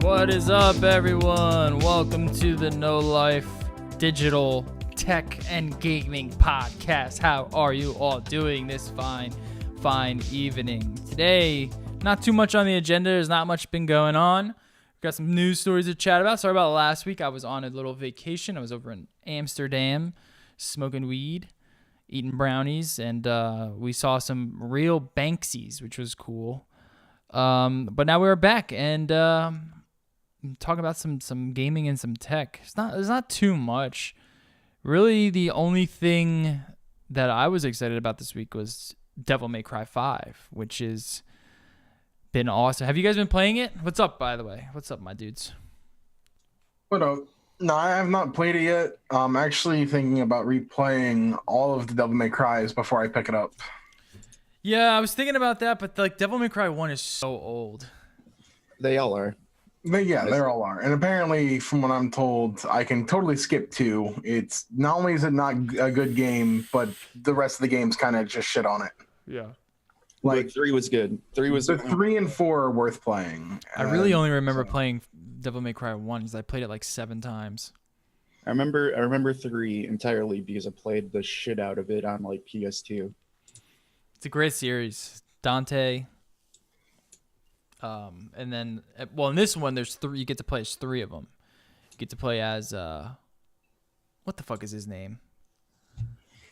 What is up, everyone? Welcome to the No Life Digital Tech and Gaming Podcast. How are you all doing this fine evening? Today, not too much on the agenda. There's not much been going on. We've got some news stories to chat about. Sorry about last week. I was on a little vacation. I was over in Amsterdam smoking weed, eating brownies, and we saw some real Banksies, which was cool. But now we're back and talk about some gaming and some tech. There's not too much. Really, the only thing that I was excited about this week was Devil May Cry 5, which has been awesome. Have you guys been playing it? What's up, by the way? What's up, my dudes? What up? No, I have not played it yet. I'm actually thinking about replaying all of the Devil May Cries before I pick it up. Yeah, I was thinking about that, but like Devil May Cry 1 is so old. They all are. They all are. And apparently, from what I'm told, I can totally skip 2. It's not only is it not a good game, but the rest of the game's kind of just shit on it. Yeah. Like 3 was good. 3 was the 3 and 4 are worth playing. I really only remember playing Devil May Cry 1 because I played it like 7 times. I remember 3 entirely because I played the shit out of it on like PS2. It's a great series. Dante. And then, well, in this one, there's 3. You get to play as 3 of them. You get to play as what the fuck is his name?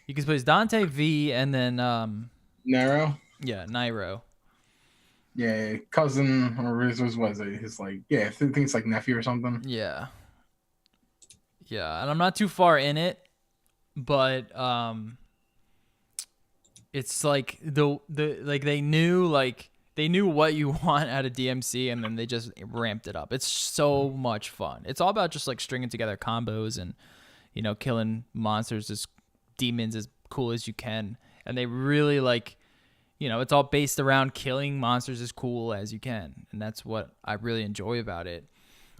You can play as Dante, V, and then Nero. Yeah, Nairo. Yeah, cousin or was it? His like, yeah, I think it's like nephew or something. Yeah. Yeah, and I'm not too far in it, but it's like the like they knew what you want out of DMC, and then they just ramped it up. It's so much fun. It's all about just like stringing together combos and, you know, killing monsters as demons as cool as you can. And they really like, you know, it's all based around killing monsters as cool as you can. And that's what I really enjoy about it.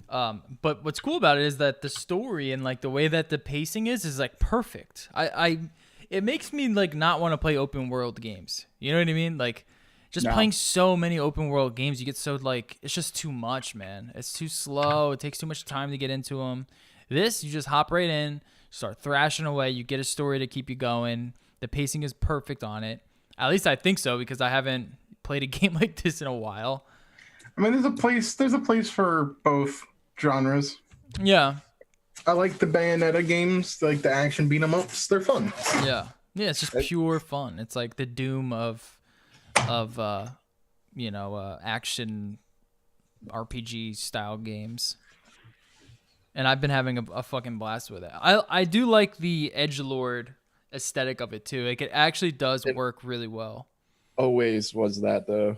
But what's cool about it is that the story and like the way that the pacing is like perfect. It makes me like not want to play open world games. You know what I mean? Like, just playing so many open world games, you get so like, it's just too much, man. It's too slow. It takes too much time to get into them. This, you just hop right in, start thrashing away. You get a story to keep you going. The pacing is perfect on it. At least I think so, because I haven't played a game like this in a while. I mean, there's a place for both genres. Yeah. I like the Bayonetta games, like the action beat 'em ups. They're fun. Yeah. Yeah, it's just pure fun. It's like the Doom of action RPG style games, and I've been having a fucking blast with it. I do like the edgelord aesthetic of it too. Like, it actually does work really well. Always was that though.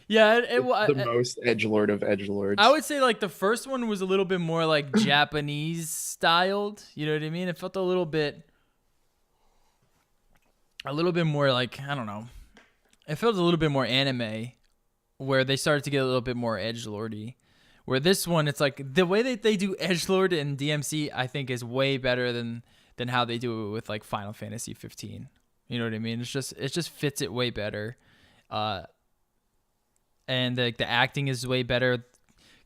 Yeah, the most edgelord of edgelords. I would say like the first one was a little bit more like Japanese styled. You know what I mean? It felt a little bit more like, I don't know. It felt a little bit more anime, where they started to get a little bit more edgelordy. Where this one, it's like the way that they do edgelord in DMC, I think, is way better than how they do it with like Final Fantasy 15. You know what I mean? It just fits it way better, and like the acting is way better.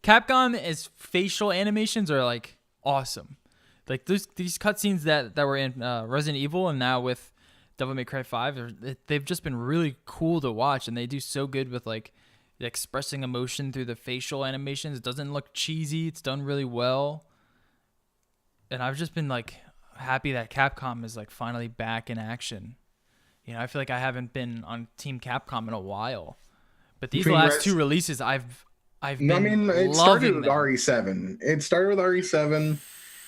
Capcom's facial animations are like awesome. Like these cutscenes that were in Resident Evil and now with Devil May Cry 5, they've just been really cool to watch, and they do so good with like expressing emotion through the facial animations. It doesn't look cheesy. It's done really well. And I've just been like happy that Capcom is like finally back in action. You know, I feel like I haven't been on Team Capcom in a while. But these last 2 releases, I've been it started with RE7. It started with RE7,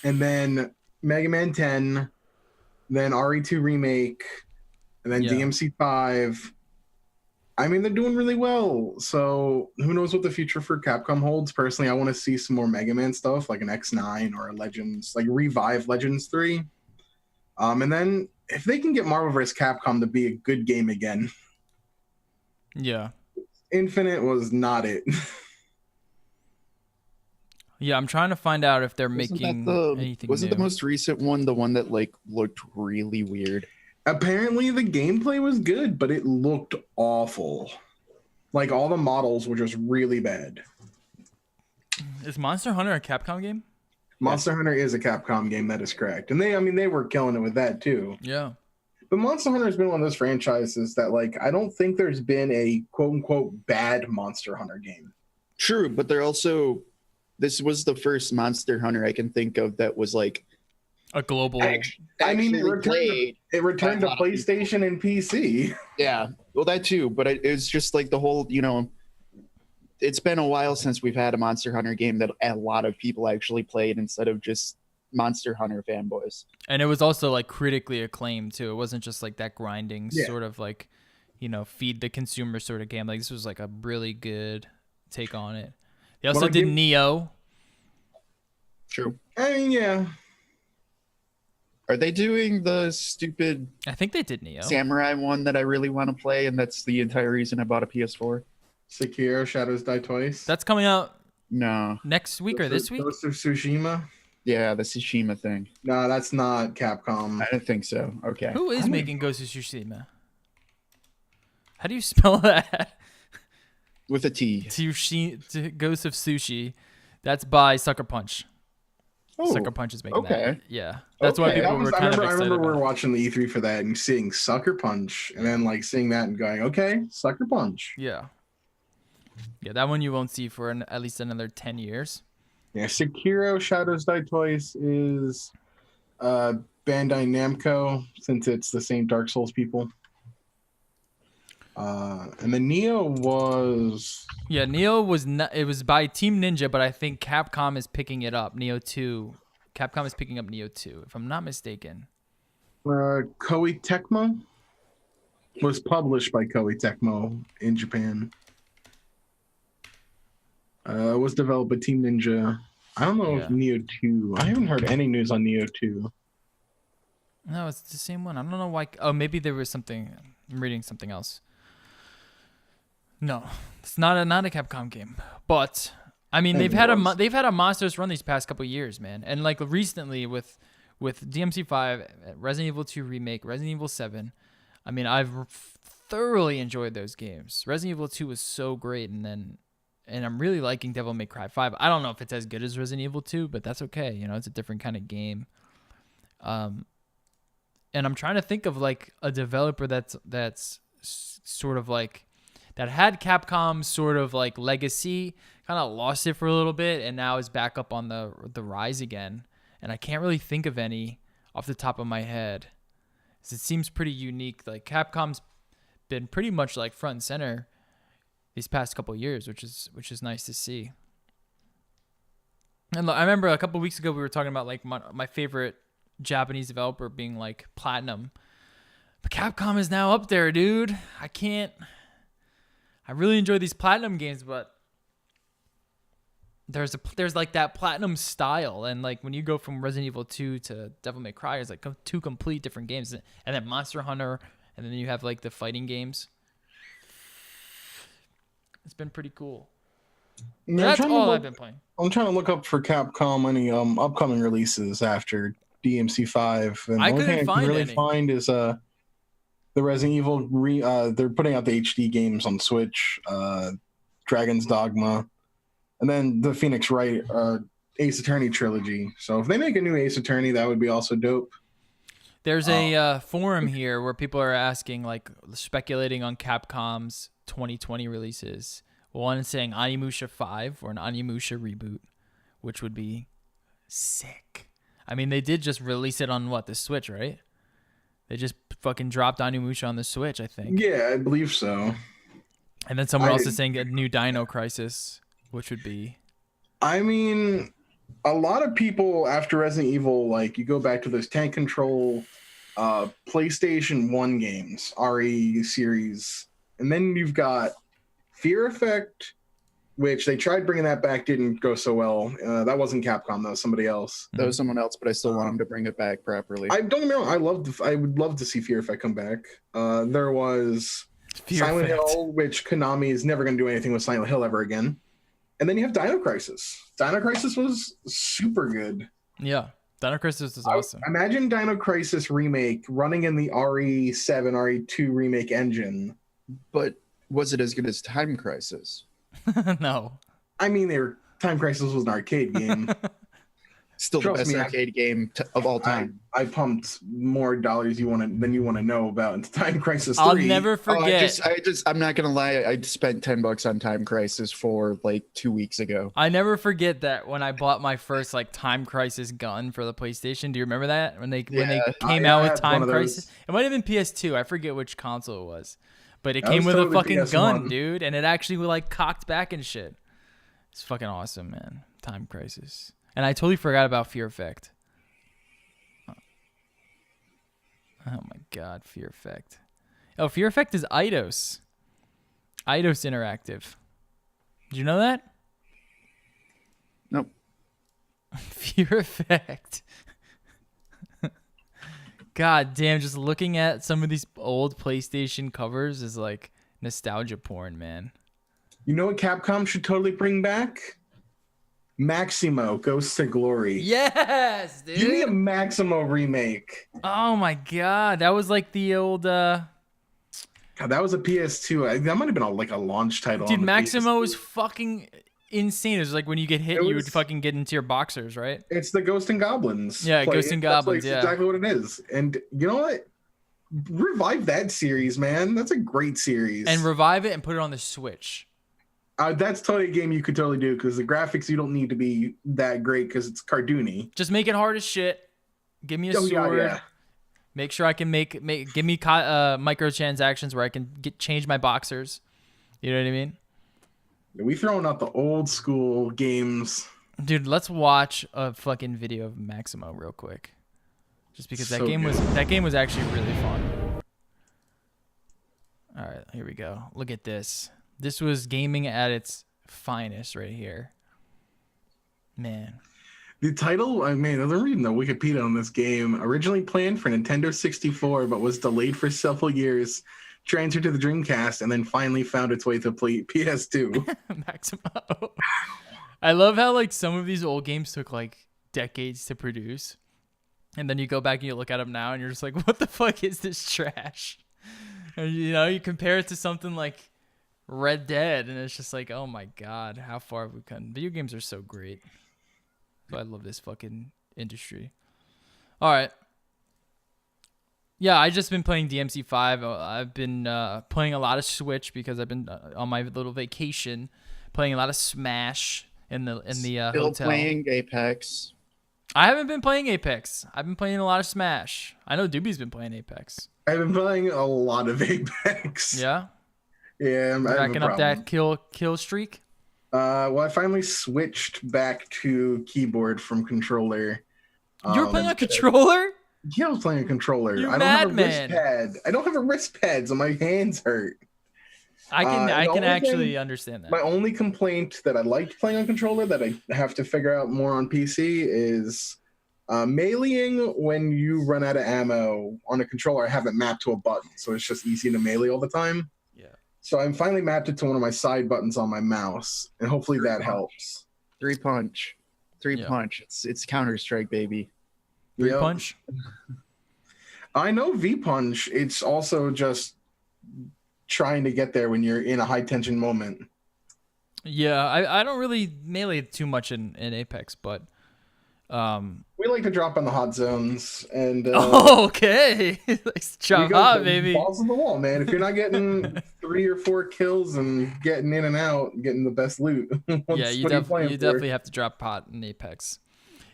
and then Mega Man 10, then RE2 Remake, and then DMC 5. I mean, they're doing really well. So who knows what the future for Capcom holds? Personally, I want to see some more Mega Man stuff, like an X9 or a Legends, like revive Legends 3. And then if they can get Marvel vs. Capcom to be a good game again. Yeah. Infinite was not it. Yeah, I'm trying to find out if they're making anything Wasn't new. the most recent one the one that like looked really weird? Apparently the gameplay was good, but it looked awful. Like all the models were just really bad. Is Monster Hunter a Capcom game? Monster Hunter is a Capcom game. That is correct. And they were killing it with that too. Yeah. But Monster Hunter has been one of those franchises that, like, I don't think there's been a quote unquote bad Monster Hunter game. True, but this was the first Monster Hunter I can think of that was like a global. It returned to PlayStation and PC. Yeah, well, that too. But it's just like the whole, it's been a while since we've had a Monster Hunter game that a lot of people actually played instead of just Monster Hunter fanboys. And it was also like critically acclaimed too. It wasn't just like that grinding sort of like, feed the consumer sort of game. Like this was like a really good take on it. They also did Neo. True. I mean, yeah. Are they doing the stupid I think they did Neo. samurai one that I really want to play, and that's the entire reason I bought a PS4? Sekiro: Shadows Die Twice. That's coming out No. next week or this week? Ghost of Tsushima. Yeah, the Tsushima thing. No, that's not Capcom. I don't think so. Okay. Who is making Ghost of Tsushima? How do you spell that? With a T. Ghost of Sushi. That's by Sucker Punch. Oh, Sucker Punch is making that. Yeah. That's Okay. why people were kind of excited I remember we were about. watching the E3 for that and seeing Sucker Punch and then like seeing that and going, okay, Sucker Punch. Yeah. Yeah, that one you won't see for at least another 10 years. Yeah, Sekiro: Shadows Die Twice is Bandai Namco, since it's the same Dark Souls people. And the Neo was... Yeah, Neo was it was by Team Ninja, but I think Capcom is picking it up. Neo 2. Capcom is picking up Neo 2, if I'm not mistaken. Koei Tecmo was published by Koei Tecmo in Japan. It was developed by Team Ninja. I don't know if Neo 2... I haven't heard any news on Neo 2. No, it's the same one. I don't know why. Oh, maybe there was something. I'm reading something else. No, it's not a Capcom game. But I mean, they've had a monstrous run these past couple of years, man. And like recently with DMC5, Resident Evil 2 remake, Resident Evil 7. I mean, I've thoroughly enjoyed those games. Resident Evil 2 was so great, and I'm really liking Devil May Cry 5. I don't know if it's as good as Resident Evil 2, but that's okay. It's a different kind of game. And I'm trying to think of like a developer that's sort of like that had Capcom's sort of like legacy, kind of lost it for a little bit, and now is back up on the rise again. And I can't really think of any off the top of my head. It seems pretty unique. Like Capcom's been pretty much like front and center these past couple of years, which is nice to see. And I remember a couple of weeks ago we were talking about like my favorite Japanese developer being like Platinum, but Capcom is now up there, dude. I really enjoy these Platinum games, but there's like that Platinum style, and like when you go from Resident Evil 2 to Devil May Cry, it's like two complete different games, and then Monster Hunter, and then you have like the fighting games. It's been pretty cool. That's all I've been playing. I'm trying to look up for Capcom any upcoming releases after DMC5, and I the only thing couldn't I find can really any. find is the Resident Evil they're putting out the HD games on Switch, Dragon's Dogma, and then the Phoenix Wright Ace Attorney trilogy. So if they make a new Ace Attorney, that would be also dope. There's a forum here where people are asking, like, speculating on Capcom's 2020 releases. One is saying Onimusha 5 or an Onimusha reboot, which would be sick. I mean, they did just release it on the Switch, right? They just fucking dropped Onimusha on the Switch, I think. Yeah, I believe so. And then someone else is saying a new Dino Crisis, which would be... I mean, a lot of people after Resident Evil, like, you go back to those tank control PlayStation 1 games, RE series, and then you've got Fear Effect, which they tried bringing that back, didn't go so well. That wasn't Capcom, that was somebody else. That was someone else, but I still want them to bring it back properly. I don't know. I would love to see Fear Effect come back. There was Silent Hill, which Konami is never going to do anything with Silent Hill ever again. And then you have Dino Crisis. Dino Crisis was super good. Yeah, Dino Crisis is awesome. Imagine Dino Crisis remake running in the RE7, RE2 remake engine. But was it as good as Time Crisis? No. I mean, they're Time Crisis was an arcade game. Still Trust the best me, arcade game of all time. I pumped more dollars than you want to know about into Time Crisis 3. I'll never forget. I'm not gonna lie. I spent $10 on Time Crisis for like 2 weeks ago. I never forget that when I bought my first like Time Crisis gun for the PlayStation. Do you remember that when they came out with Time Crisis? It might have been PS2. I forget which console it was, but it came with a fucking gun, dude, and it actually like cocked back and shit. It's fucking awesome, man. Time Crisis. And I totally forgot about Fear Effect. Oh my god, Fear Effect. Oh, Fear Effect is Eidos. Eidos Interactive. Did you know that? Nope. Fear Effect. God damn, just looking at some of these old PlayStation covers is like nostalgia porn, man. You know what Capcom should totally bring back? Maximo Ghosts to Glory. Yes, dude. Give me a Maximo remake. Oh my god, that was like the old God, that was a PS2. That might have been a launch title. Dude, Maximo was fucking insane. It was like when you get hit, you would fucking get into your boxers, right? It's the Ghost and Goblins. Yeah, Ghost and Goblins. That's exactly what it is. And you know what? Revive that series, man. That's a great series. And revive it and put it on the Switch. That's totally a game you could totally do because the graphics, you don't need to be that great because it's cartoony. Just make it hard as shit. Give me a sword. Yeah. Make sure I can give me microtransactions where I can change my boxers. You know what I mean? We throwing out the old school games. Dude, let's watch a fucking video of Maximo real quick. Just because that game was actually really fun. All right, here we go. Look at this. This was gaming at its finest right here. Man. The title, I'm reading the Wikipedia on this game. Originally planned for Nintendo 64, but was delayed for several years, transferred to the Dreamcast, and then finally found its way to PS2. Maximo. I love how like some of these old games took like decades to produce. And then you go back and you look at them now and you're just like, what the fuck is this trash? And, you compare it to something like Red Dead, and it's just like, oh my god, how far have we come? Video games are so great. So I love this fucking industry. All right. Yeah, I just been playing DMC5. I've been playing a lot of Switch because I've been on my little vacation, playing a lot of Smash in the hotel. Still playing Apex. I haven't been playing Apex. I've been playing a lot of Smash. I know Doobie's been playing Apex. I've been playing a lot of Apex. Yeah. Yeah, I'm racking up that kill streak. Well, I finally switched back to keyboard from controller. You're playing a controller? Yeah, I was playing a controller. You're I don't have a wrist pad. I don't have a wrist pad, so my hands hurt. I can actually understand that. My only complaint that I liked playing on controller that I have to figure out more on PC is meleeing when you run out of ammo on a controller. I have it mapped to a button, so it's just easy to melee all the time. So I'm finally mapped it to one of my side buttons on my mouse, and hopefully that helps. Three punch. It's Counter-Strike, baby. Three punch? I know V-punch. It's also just trying to get there when you're in a high-tension moment. Yeah, I don't really melee too much in Apex, but... we like to drop on the hot zones and okay. Let's drop hot, baby. Balls on the wall, man. If you're not getting 3 or 4 kills and getting in and out, getting the best loot. Yeah, you definitely have to drop hot in Apex.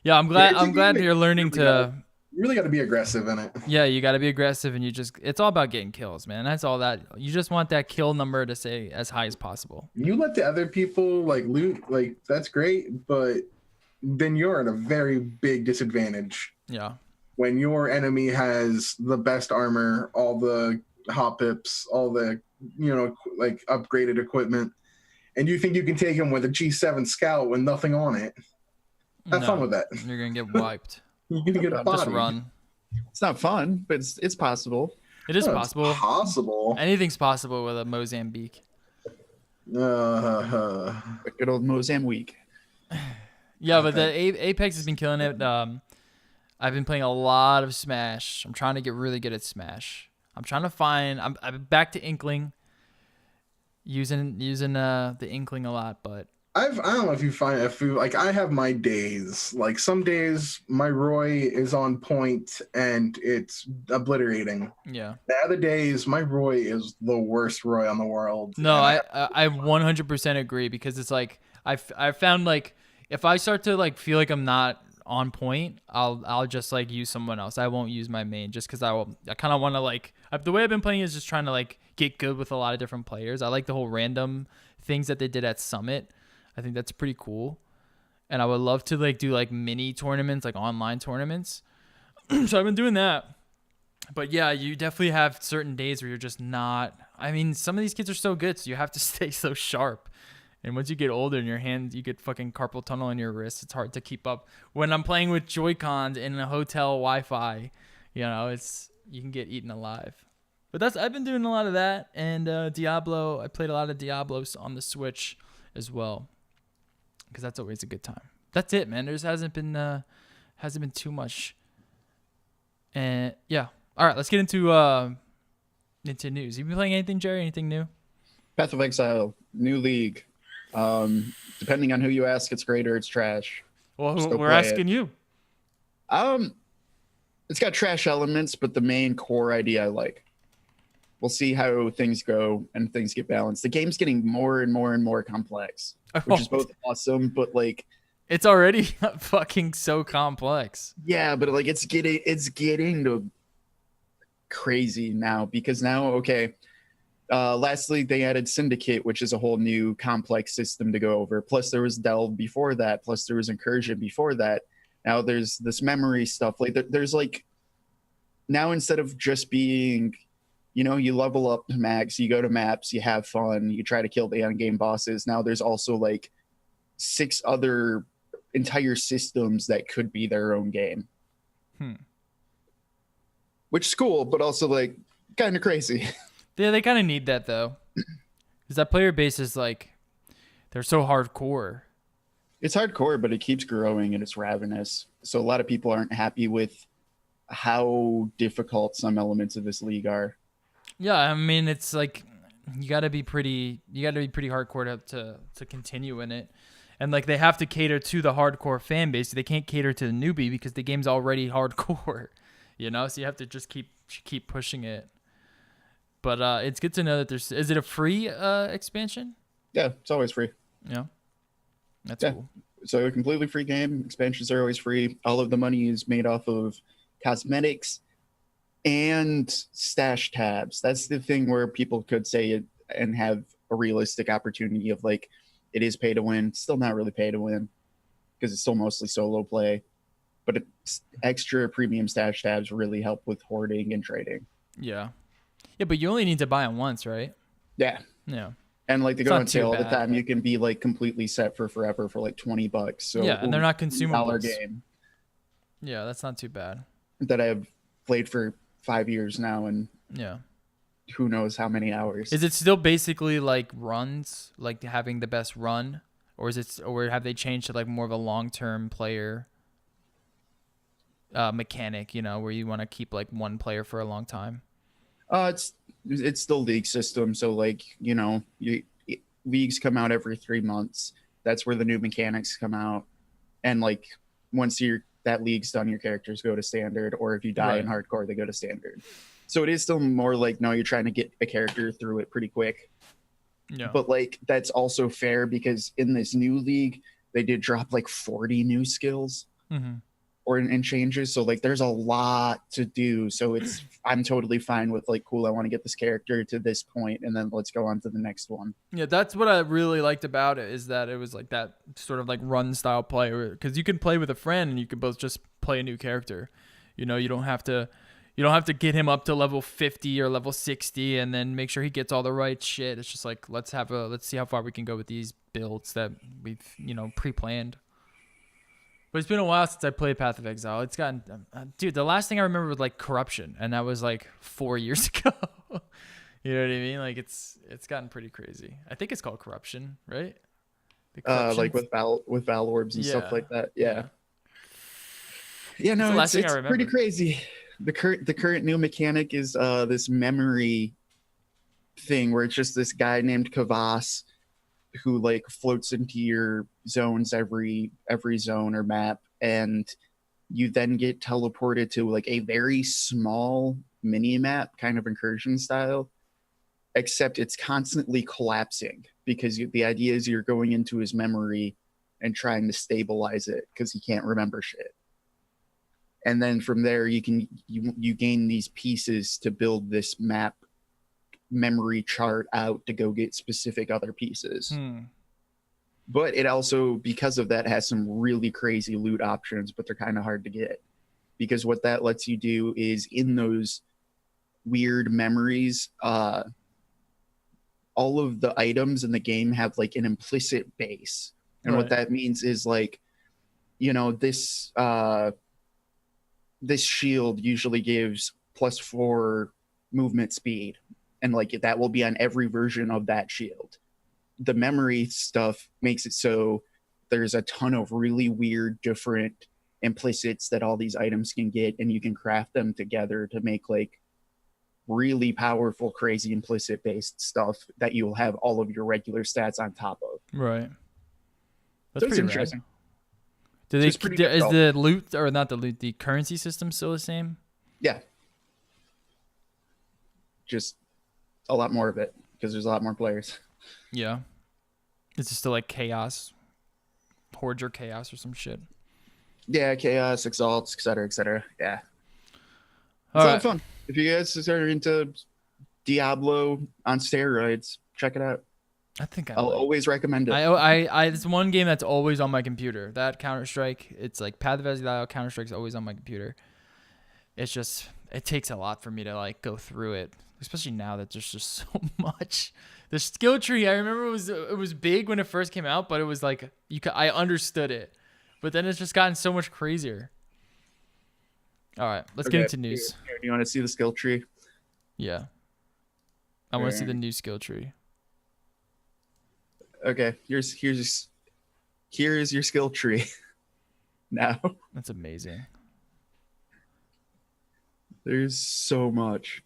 Yeah, I'm glad you're learning to you really got to be aggressive in it. Yeah, you got to be aggressive, and it's all about getting kills, man. That's all that you just want that kill number to stay as high as possible. You let the other people like loot, like that's great, but then you're at a very big disadvantage. Yeah. When your enemy has the best armor, all the hot pips, all the, like upgraded equipment, and you think you can take him with a G7 Scout with nothing on it. Have fun with that. You're going to get wiped. You're going to get just run. It's not fun, but it's possible. It is possible. It's possible. Anything's possible with a Mozambique. A good old Mozambique. Yeah, but the Apex has been killing it. I've been playing a lot of Smash. I'm trying to get really good at Smash. I'm trying to find. I'm back to Inkling. Using the Inkling a lot, but I don't know if you find like I have my days. Like some days my Roy is on point and it's obliterating. Yeah. The other days my Roy is the worst Roy on the world. No, I 100% agree, because it's like I found like if I start to like feel like I'm not on point, I'll just like use someone else. I won't use my main just because I kind of want to like the way I've been playing is just trying to like get good with a lot of different players. I like the whole random things that they did at Summit. I think that's pretty cool, and I would love to like do like mini tournaments, like online tournaments. So I've been doing that. But yeah, you definitely have certain days where you're just not. I mean, some of these kids are so good, so you have to stay so sharp. And once you get older and your hand, you get fucking carpal tunnel in your wrist. It's hard to keep up. When I'm playing with Joy-Cons in a hotel Wi-Fi, you can get eaten alive. But I've been doing a lot of that, and Diablo. I played a lot of Diablos on the Switch as well, because that's always a good time. That's it, man. There hasn't been too much. And yeah. All right, let's get into news. You been playing anything, Jerry? Anything new? Path of Exile, new league. Depending on who you ask, it's great or it's trash. Well, we're asking you. It's got trash elements, but the main core idea I like. We'll see how things go and things get balanced. The game's getting more and more and more complex, which is both awesome, but like it's already fucking so complex. Yeah, but like it's getting to crazy now, because now lastly they added Syndicate, which is a whole new complex system to go over. Plus there was Delve before that, plus there was Incursion before that. Now there's this memory stuff. Like there's like, now instead of just being, you level up to max, you go to maps, you have fun, you try to kill the end game bosses. Now there's also like 6 other entire systems that could be their own game. Which is cool, but also like kind of crazy. Yeah, they kind of need that though, because that player base is like, they're so hardcore. It's hardcore, but it keeps growing and it's ravenous. So a lot of people aren't happy with how difficult some elements of this league are. Yeah, I mean, it's like you got to be pretty hardcore to continue in it. And like they have to cater to the hardcore fan base. They can't cater to the newbie because the game's already hardcore. So you have to just keep pushing it. But it's good to know that is it a free expansion? Yeah, it's always free. Yeah. That's cool. So a completely free game. Expansions are always free. All of the money is made off of cosmetics and stash tabs. That's the thing where people could say it and have a realistic opportunity of like, it is pay to win. Still not really pay to win because it's still mostly solo play. But it's extra premium stash tabs really help with hoarding and trading. Yeah. Yeah, but you only need to buy them once, right? Yeah. Yeah. And like they go on sale all the time. You can be like completely set for forever for like $20. So yeah, and they're not consumables. Game. Yeah, that's not too bad. That I've played for 5 years now, and yeah, who knows how many hours. Is it still basically like runs, like having the best run, or have they changed to like more of a long-term player mechanic? Where you want to keep like one player for a long time. It's still league system, so like leagues come out every 3 months. That's where the new mechanics come out, and like once that league's done, your characters go to standard, or if you die in hardcore, they go to standard. So it is still more like, no, you're trying to get a character through it pretty quick. Yeah. But like that's also fair because in this new league, they did drop like 40 new skills. Mm-hmm. Or in changes, so like there's a lot to do. So I'm totally fine with like, cool, I want to get this character to this point, and then let's go on to the next one. Yeah, that's what I really liked about it, is that it was like that sort of like run style play, because you can play with a friend and you can both just play a new character. You don't have to get him up to level 50 or level 60 and then make sure he gets all the right shit. It's just like let's see how far we can go with these builds that we've pre-planned. But it's been a while since I played Path of Exile. It's gotten, dude, the last thing I remember was like Corruption, and that was like 4 years ago. You know what I mean? Like it's gotten pretty crazy. I think it's called Corruption, right? Like with Val orbs and stuff like that. Yeah. Yeah, no, it's pretty crazy. The current new mechanic is this memory thing where it's just this guy named Kavas, who like floats into your zones every zone or map, and you then get teleported to like a very small mini map, kind of incursion style, except it's constantly collapsing because the idea is you're going into his memory and trying to stabilize it because he can't remember shit. And then from there you gain these pieces to build this map memory chart out to go get specific other pieces. But it also, because of that, has some really crazy loot options, but they're kind of hard to get, because what that lets you do is in those weird memories, all of the items in the game have like an implicit base. And what that means is like, you know, this shield usually gives +4 movement speed, and like that will be on every version of that shield. The memory stuff makes it so there's a ton of really weird different implicits that all these items can get, and you can craft them together to make like really powerful, crazy implicit based stuff that you'll have all of your regular stats on top of. Right. That's so it's pretty interesting. Rad. Is the loot, or not the loot, the currency system still the same? Yeah. Just a lot more of it because there's a lot more players. Yeah. Is it still like chaos? Hordes or chaos or some shit? Yeah, chaos, exalts, etc. Yeah. It's a lot of fun. If you guys are into Diablo on steroids, check it out. I think I'll always recommend it. It's one game that's always on my computer. That Counter-Strike, it's like Path of Exile, Counter-Strike's always on my computer. It's just, it takes a lot for me to like go through it, especially now that there's just so much. The skill tree, I remember it was big when it first came out, but it was like I understood it, but then it's just gotten so much crazier. All right, let's get into news. Here, do you want to see the skill tree? Yeah, I want to see the new skill tree. Okay, here's your skill tree. Now that's amazing. There's so much.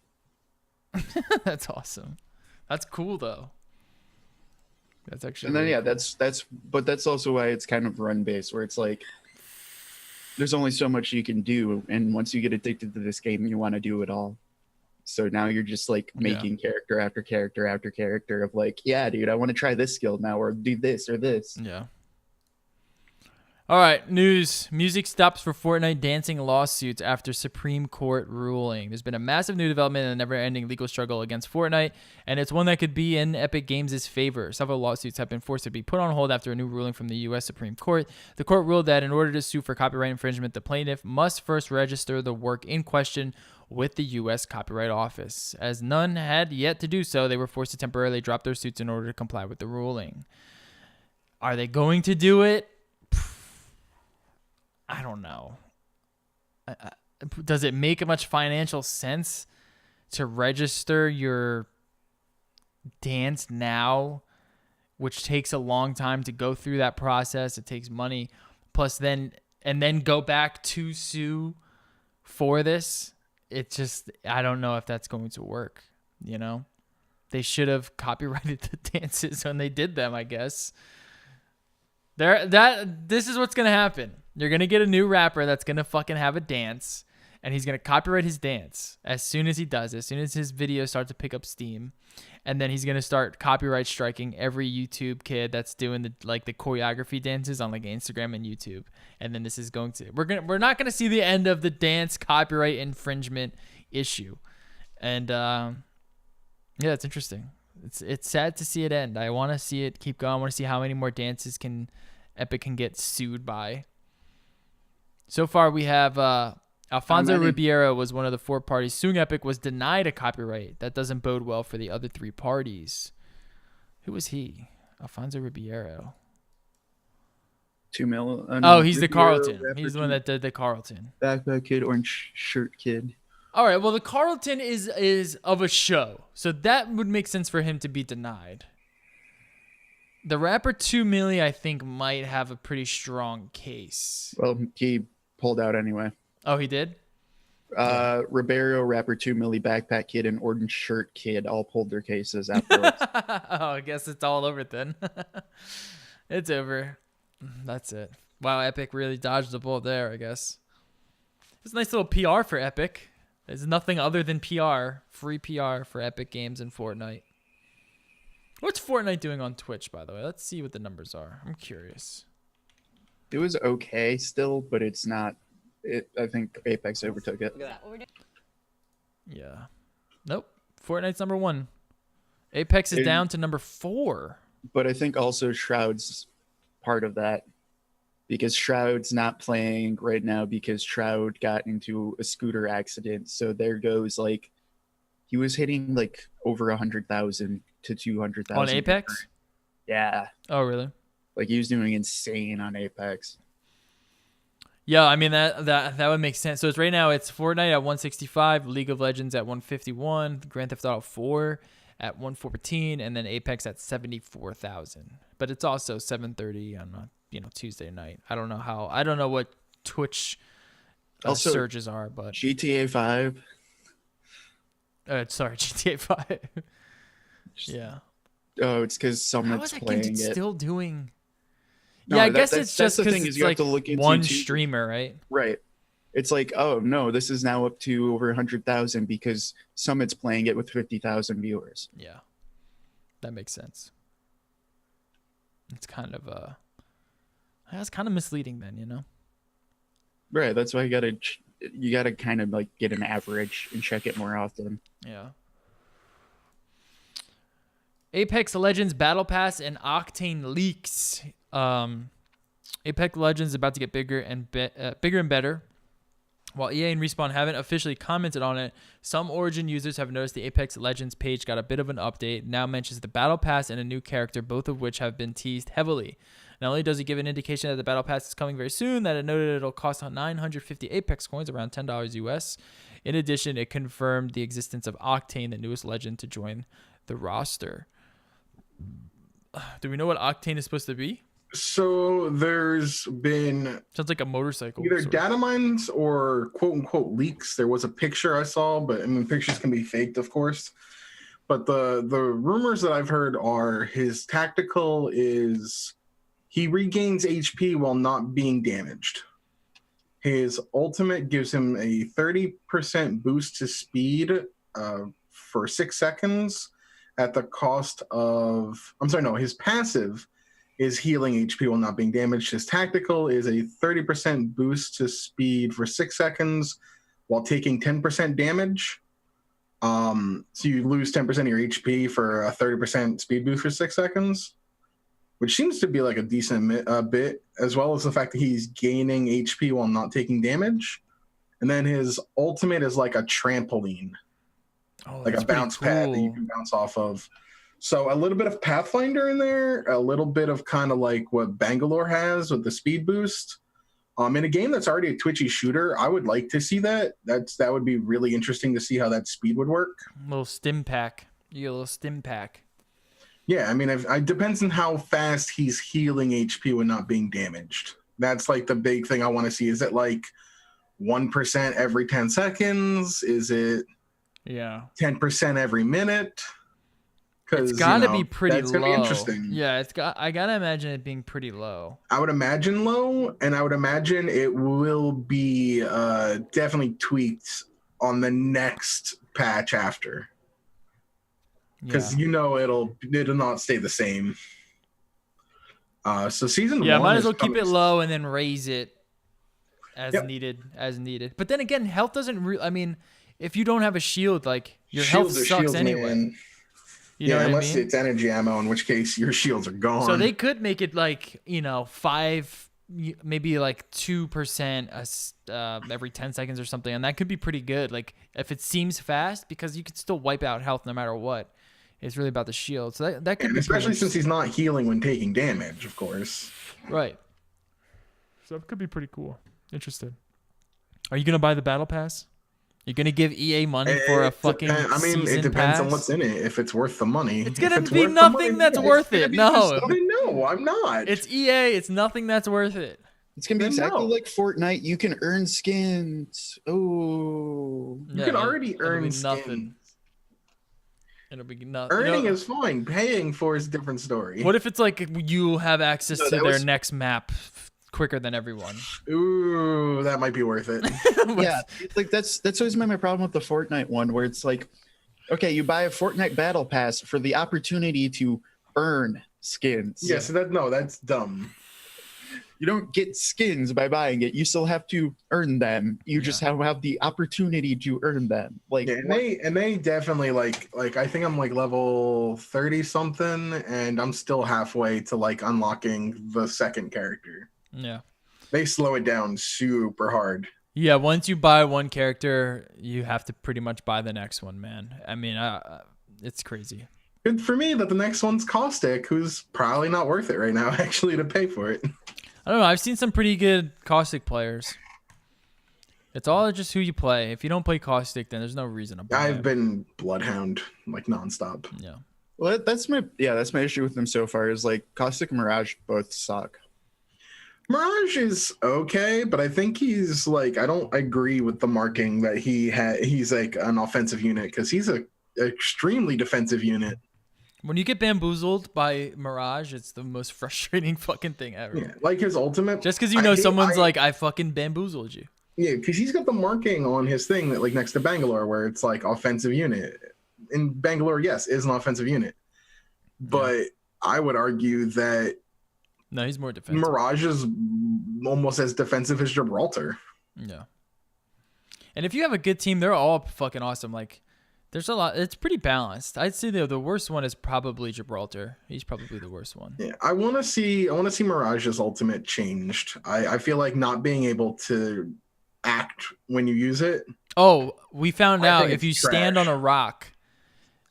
That's awesome. That's cool though. That's actually. And then really cool. That's also why it's kind of run based, where it's like there's only so much you can do, and once you get addicted to this game, you want to do it all. So now you're just like making character after character after character of like, yeah, dude, I want to try this skill now, or do this or this. Yeah. All right, news. Music stops for Fortnite dancing lawsuits after Supreme Court ruling. There's been a massive new development in a never-ending legal struggle against Fortnite, and it's one that could be in Epic Games' favor. Several lawsuits have been forced to be put on hold after a new ruling from the U.S. Supreme Court. The court ruled that in order to sue for copyright infringement, the plaintiff must first register the work in question with the U.S. Copyright Office. As none had yet to do so, they were forced to temporarily drop their suits in order to comply with the ruling. Are they going to do it? I don't know. Does it make much financial sense to register your dance now, which takes a long time to go through that process? It takes money, plus then go back to sue for this. It just, I don't know if that's going to work. You know, they should have copyrighted the dances when they did them, I guess. This is what's gonna happen. You're gonna get a new rapper that's gonna fucking have a dance, and he's gonna copyright his dance as soon as he does it, as soon as his videos start to pick up steam, and then he's gonna start copyright striking every YouTube kid that's doing the choreography dances on like Instagram and YouTube. And then this is going to we're not gonna see the end of the dance copyright infringement issue. And yeah, it's interesting. It's sad to see it end. I want to see it keep going. I want to see how many more dances Epic can get sued by. So far, we have Alfonso Ribeiro was one of the 4 parties suing Epic, was denied a copyright. That doesn't bode well for the other 3 parties. Who was he? Alfonso Ribeiro. 2 mil. Oh, he's the Carlton. He's the one that did the Carlton. Backpack kid, orange shirt kid. All right, well, the Carlton is of a show, so that would make sense for him to be denied. The rapper 2 Milli, I think, might have a pretty strong case. Well, he pulled out anyway. Oh, he did? Ribeiro, Rapper 2 Millie, Backpack Kid, and Orange Shirt Kid all pulled their cases afterwards. Oh, I guess it's all over then. It's over. That's it. Wow, Epic really dodged the bullet there, I guess. It's a nice little PR for Epic. There's nothing other than PR, free PR for Epic Games and Fortnite. What's Fortnite doing on Twitch, by the way? Let's see what the numbers are. I'm curious. It was okay still, but it's not. I think Apex overtook it. Yeah. Nope. Fortnite's number 1. Apex is down to number 4. But I think also Shroud's part of that, because Shroud's not playing right now because Shroud got into a scooter accident. So there goes like he was hitting like over 100,000 to 200,000 on Apex. Yeah. Oh, really? Like he was doing insane on Apex. Yeah, I mean that would make sense. So it's right now it's Fortnite at 165, League of Legends at 151, Grand Theft Auto 4 at 114, and then Apex at 74,000. But it's also 7:30 on Tuesday night. I don't know what Twitch also, surges are, but GTA 5. Sorry, GTA 5. Yeah. Oh, it's because someone's playing it. Still doing. No, yeah, I guess it's just the because thing it's is you like have to look into one streamer, right? Right. It's like, oh no, this is now up to over 100,000 because Summit's playing it with 50,000 viewers. Yeah, that makes sense. It's kind of that's kind of misleading then, you know. Right. That's why you gotta kind of like get an average and check it more often. Yeah. Apex Legends Battle Pass and Octane leaks. Apex Legends is about to get bigger and better. While EA and Respawn haven't officially commented on it, some Origin users have noticed the Apex Legends page got a bit of an update. Now mentions the Battle Pass and a new character, both of which have been teased heavily. Not only does it give an indication that the Battle Pass is coming very soon, that it noted it'll cost 950 Apex coins, around $10 US. In addition, it confirmed the existence of Octane, the newest legend to join the roster. Do we know what Octane is supposed to be? So there's been Sounds like a motorcycle. either sort of. data mines or quote unquote leaks. There was a picture I saw, but I mean pictures can be faked, of course. But the rumors that I've heard are his tactical is he regains HP while not being damaged. His ultimate gives him a 30% boost to speed for 6 seconds at the cost of... his passive is healing HP while not being damaged. His tactical is a 30% boost to speed for 6 seconds while taking 10% damage. So you lose 10% of your HP for a 30% speed boost for 6 seconds, which seems to be like a decent bit, as well as the fact that he's gaining HP while not taking damage. And then his ultimate is like a trampoline, like a bounce pad that you can bounce off of. So a little bit of Pathfinder in there, a little bit of kind of like what Bangalore has with the speed boost. In a game that's already a twitchy shooter, I would like to see that. That would be really interesting to see how that speed would work. A little stim pack. You get a little stim pack. Yeah, I mean, it depends on how fast he's healing HP when not being damaged. That's like the big thing I want to see. Is it like 1% every 10 seconds? Is it 10% every minute? It's got to be pretty that's low. Gonna be interesting. Yeah, I got to imagine it being pretty low. I would imagine low, and I would imagine it will be definitely tweaked on the next patch after. Because it'll not stay the same. So season 1. Yeah, might as well keep it low and then raise it as needed. But then again, health doesn't. I mean, if you don't have a shield, like your health sucks anyway. Man. You know unless what I mean? it's energy ammo, in which case your shields are gone. So they could make it like 5, maybe like 2% every 10 seconds or something, and that could be pretty good. Like if it seems fast, because you could still wipe out health no matter what. It's really about the shield. So that could be especially since he's not healing when taking damage, of course. Right. So it could be pretty cool. Interesting. Are you gonna buy the battle pass? You're gonna give EA money for a fucking season it depends pass? on what's in it. If it's worth the money, it's gonna be nothing that's worth it. No, no, I'm not. It's EA. It's nothing that's worth it. It's gonna be Then exactly no. like Fortnite. You can earn skins. Oh, You can already earn skins. nothing. It'll be nothing. Earning is fine. Paying for is a different story. What if it's like you have access to their was- next map quicker than everyone? Ooh, that might be worth it. yeah. Like that's always been my problem with the Fortnite one, where it's like, okay, you buy a Fortnite battle pass for the opportunity to earn skins. Yeah, so that's dumb. You don't get skins by buying it. You still have to earn them. You just have the opportunity to earn them. Like, yeah, and they definitely like I think I'm like level 30 something, and I'm still halfway to like unlocking the second character. Yeah. They slow it down super hard. Yeah, once you buy one character, you have to pretty much buy the next one, man. I mean, it's crazy. Good for me that the next one's Caustic, who's probably not worth it right now, actually, to pay for it. I don't know. I've seen some pretty good Caustic players. It's all just who you play. If you don't play Caustic, then there's no reason to buy I've been Bloodhound like nonstop. Yeah. well, that's my issue with them so far. Is like Caustic and Mirage both suck. Mirage is okay, but I think he's like, I don't agree with the marking that he's like an offensive unit, because he's a extremely defensive unit. When you get bamboozled by Mirage, it's the most frustrating fucking thing ever. Yeah, like his ultimate. Just because you know someone's like, I fucking bamboozled you. Yeah, because he's got the marking on his thing that like next to Bangalore, where it's like offensive unit. And Bangalore, yes, is an offensive unit, but I would argue that No, he's more defensive. Mirage is almost as defensive as Gibraltar. Yeah. And if you have a good team, they're all fucking awesome. Like, there's a lot. It's pretty balanced. I'd say the worst one is probably Gibraltar. He's probably the worst one. Yeah, I want to see Mirage's ultimate changed. I feel like not being able to act when you use it. Oh, we found I out think if you it's stand trash. on a rock,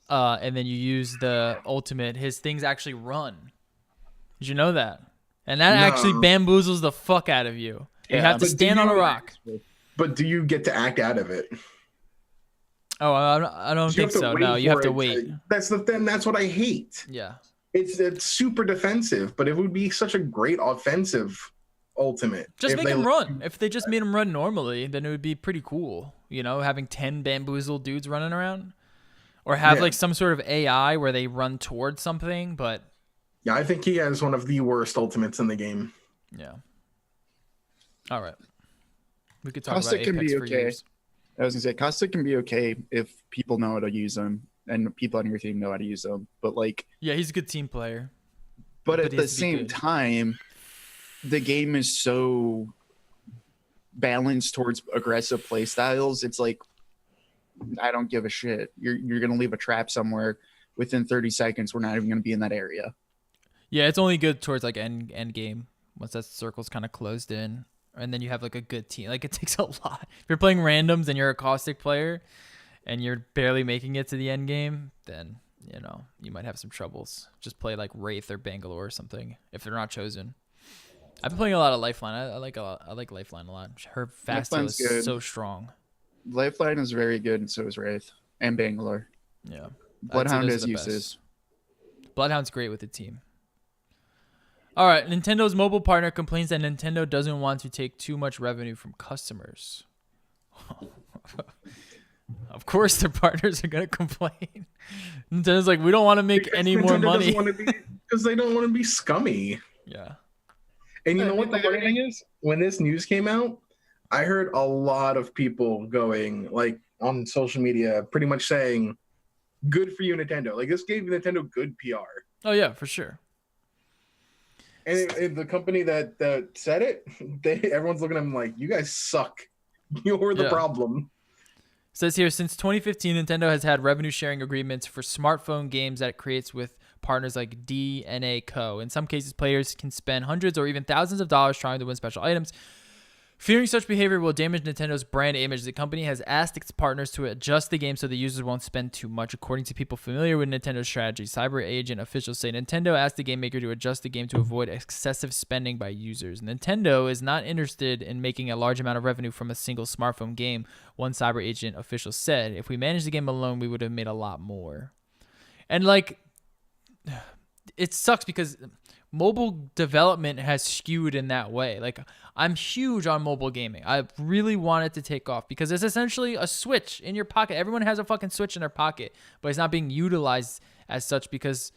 and then you use the ultimate, his things actually run. Did you know that? And that actually No. bamboozles the fuck out of you. You Yeah, have to but do stand on a you- rock. But do you get to act out of it? Oh, I don't You have think to so. wait No, you have for to it wait. That's the thing. That's what I hate. Yeah. It's super defensive, but it would be such a great offensive ultimate. Just if make they him let- run. If they just made him run normally, then it would be pretty cool. You know, having 10 bamboozled dudes running around. Or have Yeah. like some sort of AI where they run towards something, but Yeah, I think he has one of the worst ultimates in the game. yeah. All right. We could talk Caustic about can Apex be for okay. years. I was gonna say Caustic can be okay if people know how to use them and people on your team know how to use them. But like, Yeah, he's a good team player. but But at he the has to be same good. time, the game is so balanced towards aggressive play styles. It's like, I don't give a shit. You're gonna leave a trap somewhere within 30 seconds. We're not even gonna be in that area. Yeah, it's only good towards like end game once that circle's kind of closed in, and then you have like a good team. Like it takes a lot. If you're playing randoms and you're a Caustic player, and you're barely making it to the end game, then you know you might have some troubles. Just play like Wraith or Bangalore or something if they're not chosen. I've been playing a lot of Lifeline. I like Lifeline a lot. Her fast heal Lifeline's is good. so strong. Lifeline is very good, and so is Wraith and Bangalore. Yeah, I'd say Bloodhound those are has the uses. best. Bloodhound's great with the team. All right, Nintendo's mobile partner complains that Nintendo doesn't want to take too much revenue from customers. Of course, their partners are gonna complain. Nintendo's like, we don't want to make any more money. Because they don't want to be scummy. Yeah. And you know what the funny thing is? When this news came out, I heard a lot of people going like on social media, pretty much saying, "Good for you, Nintendo." Like this gave Nintendo good PR. Oh yeah, for sure. And the company that said it, everyone's looking at them like, "You guys suck. You're the Yeah. problem." Says here, since 2015, Nintendo has had revenue sharing agreements for smartphone games that it creates with partners like DNA Co. In some cases, players can spend hundreds or even thousands of dollars trying to win special items. Fearing such behavior will damage Nintendo's brand image, the company has asked its partners to adjust the game so the users won't spend too much. According to people familiar with Nintendo's strategy, cyber agent officials say Nintendo asked the game maker to adjust the game to avoid excessive spending by users. Nintendo is not interested in making a large amount of revenue from a single smartphone game, one cyber agent official said. If we managed the game alone, we would have made a lot more. And like, it sucks because mobile development has skewed in that way. Like, I'm huge on mobile gaming. I really want it to take off because it's essentially a Switch in your pocket. Everyone has a fucking Switch in their pocket, but it's not being utilized as such because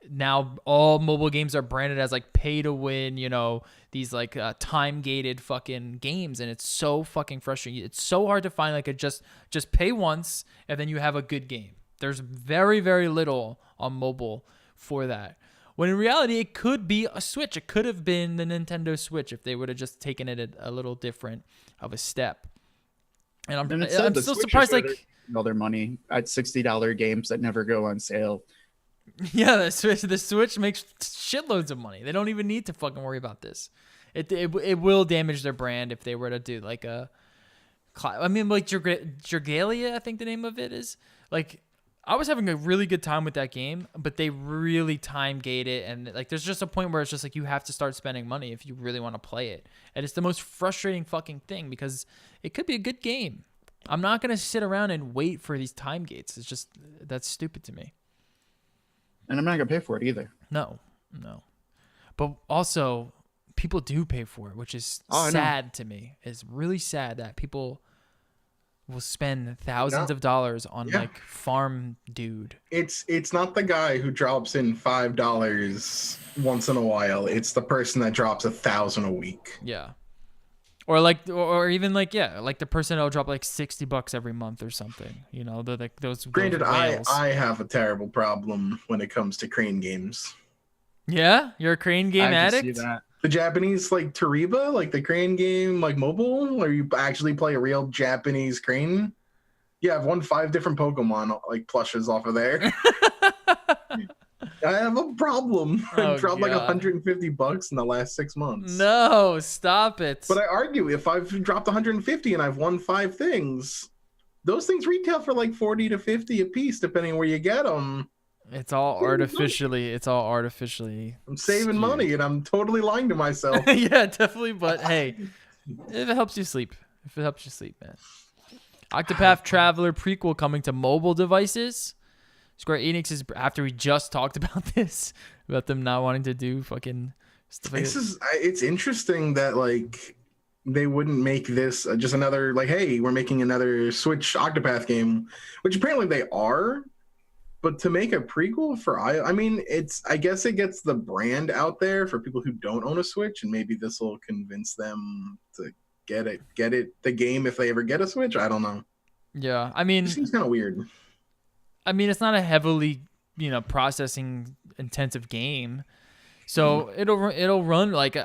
now all mobile games are branded as like pay to win, you know, these like time gated fucking games, and it's so fucking frustrating. It's so hard to find like a just pay once and then you have a good game. There's very, very little on mobile for that. When in reality, it could be a Switch. It could have been the Nintendo Switch if they would have just taken it a little different of a step. And I'm still surprised, like all their money at $60 games that never go on sale. Yeah, the Switch makes shitloads of money. They don't even need to fucking worry about this. It will damage their brand if they were to do like a, I mean, like Dragalia, I think the name of it is. Like, I was having a really good time with that game, but they really time gate it, and like there's just a point where it's just like you have to start spending money if you really want to play it, and it's the most frustrating fucking thing because it could be a good game. I'm not gonna sit around and wait for these time gates. It's just that's stupid to me. And I'm not gonna pay for it either. No. But also, people do pay for it, which is sad to me. It's really sad that people will spend thousands of dollars on like farm dude. It's not the guy who drops in $5 once in a while. It's the person that drops $1,000 a week. Yeah. Or like, or even like, like the person that'll drop like $60 every month or something. You know, they're like those. Granted, whales. I have a terrible problem when it comes to crane games. Yeah, you're a crane game addict. See that. The Japanese like Toriba, like the crane game, like mobile, where you actually play a real Japanese crane. Yeah, I've won 5 different Pokemon like plushes off of there. I have a problem. I dropped like $150 in the last 6 months. No, stop it. But I argue if I've dropped 150 and I've won 5 things, those things retail for like 40 to 50 a piece, depending where you get them. It's all artificially. I'm saving money, and I'm totally lying to myself. Yeah, definitely. But hey, if it helps you sleep, man. Octopath Traveler prequel coming to mobile devices. Square Enix is, after we just talked about this, about them not wanting to do fucking stuff like this. It's interesting that like they wouldn't make this just another like, hey, we're making another Switch Octopath game, which apparently they are. But to make a prequel for I mean, I guess it gets the brand out there for people who don't own a Switch, and maybe this will convince them to get the game if they ever get a Switch. I don't know. Yeah, I mean, it seems kind of weird. I mean, it's not a heavily, processing intensive game, so it'll run like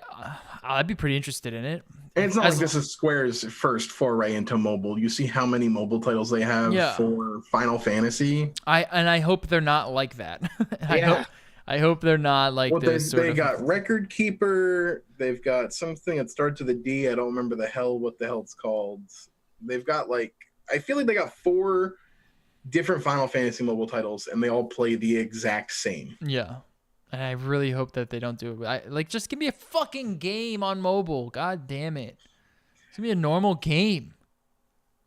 I'd be pretty interested in it. And it's not like this is Square's first foray into mobile. You see how many mobile titles they have for Final Fantasy. I hope they're not like that. I hope they're not like this. They got Record Keeper. They've got something that starts with a D. I don't remember what the hell it's called. They've got I feel like they got 4 different Final Fantasy mobile titles, and they all play the exact same. Yeah. And I really hope that they don't do it. Just give me a fucking game on mobile. God damn it. Give me a normal game.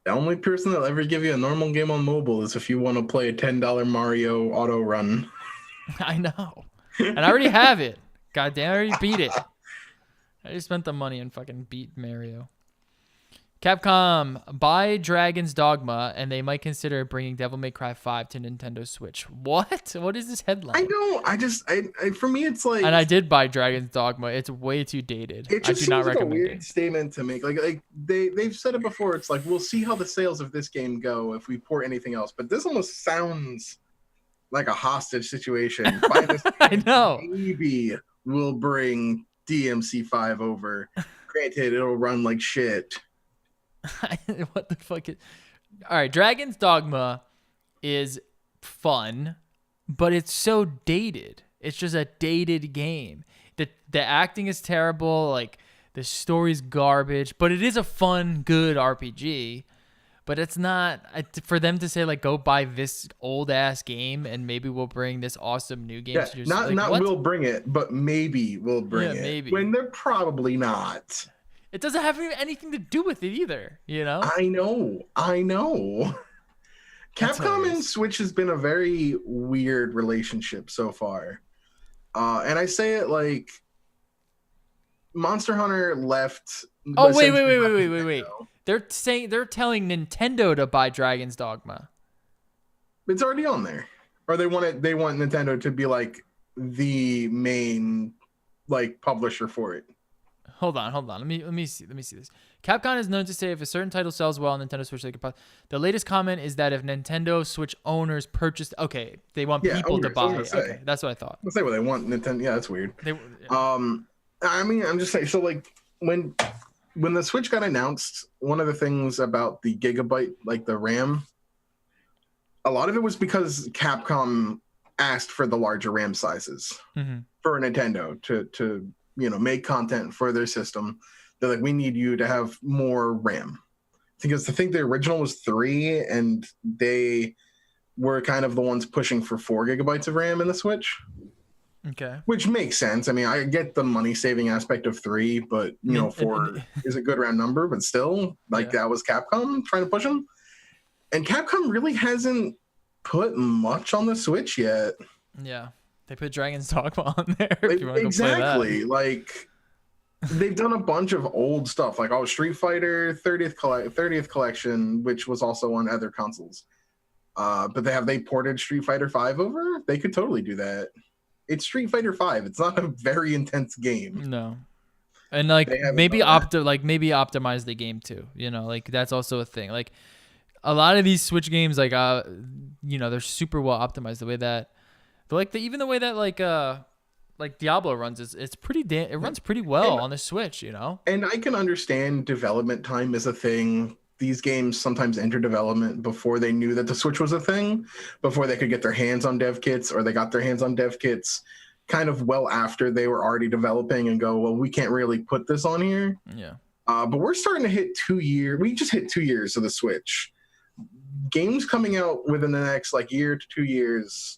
The only person that'll ever give you a normal game on mobile is if you want to play a $10 Mario auto run. I know. And I already have it. God damn, I already beat it. I just spent the money and fucking beat Mario. Capcom buy Dragon's Dogma, and they might consider bringing Devil May Cry 5 to Nintendo Switch. What? What is this headline? I know. For me, it's like. And I did buy Dragon's Dogma. It's way too dated. It just seems like a weird statement to make. Like they've said it before. It's like, we'll see how the sales of this game go if we port anything else. But this almost sounds like a hostage situation. By this I know. Maybe we'll bring DMC5 over. Granted, it'll run like shit. What the fuck is... All right, Dragon's Dogma is fun, but it's so dated. It's just a dated game. The acting is terrible, like the story's garbage, but it is a fun, good RPG. But it's not for them to say go buy this old ass game and maybe we'll bring this awesome new game. Yeah, not we'll bring it, but maybe we'll bring it. Maybe. When they're probably not. It doesn't have anything to do with it either, I know. Capcom and Switch has been a very weird relationship so far. And I say it like Monster Hunter left. Oh, but wait. essentially left Nintendo. They're telling Nintendo to buy Dragon's Dogma. It's already on there. Or they want Nintendo to be like the main like publisher for it. Hold on. Let me see this. Capcom is known to say if a certain title sells well on Nintendo Switch, they could. The latest comment is that if Nintendo Switch owners purchased, okay, they want people to buy. Okay, that's what I thought. Let's say what they want. Nintendo. Yeah, that's weird. Yeah. I mean, I'm just saying. So like when the Switch got announced, one of the things about the gigabyte, like the RAM, a lot of it was because Capcom asked for the larger RAM sizes for Nintendo to make content for their system. They're like, we need you to have more RAM. Because I think the original was 3, and they were kind of the ones pushing for 4 gigabytes of RAM in the Switch. Okay. Which makes sense. I mean, I get the money-saving aspect of 3, but, 4 is a good round number. But still, that was Capcom trying to push them. And Capcom really hasn't put much on the Switch yet. Yeah. They put Dragon's Dogma on there. Exactly. Like, they've done a bunch of old stuff, like Street Fighter 30th Collection, which was also on other consoles. But they ported Street Fighter 5 over? They could totally do that. It's Street Fighter 5. It's not a very intense game. No. And maybe optimize the game too. That's also a thing. Like a lot of these Switch games, they're super well optimized. The way that, even the way that Diablo runs, it runs pretty well on the Switch. And I can understand development time is a thing. These games sometimes enter development before they knew that the Switch was a thing, before they could get their hands on dev kits, or they got their hands on dev kits kind of well after they were already developing and go, well, we can't really put this on here. Yeah. But we're starting to hit 2 years. We just hit 2 years of the Switch. Games coming out within the next year to 2 years.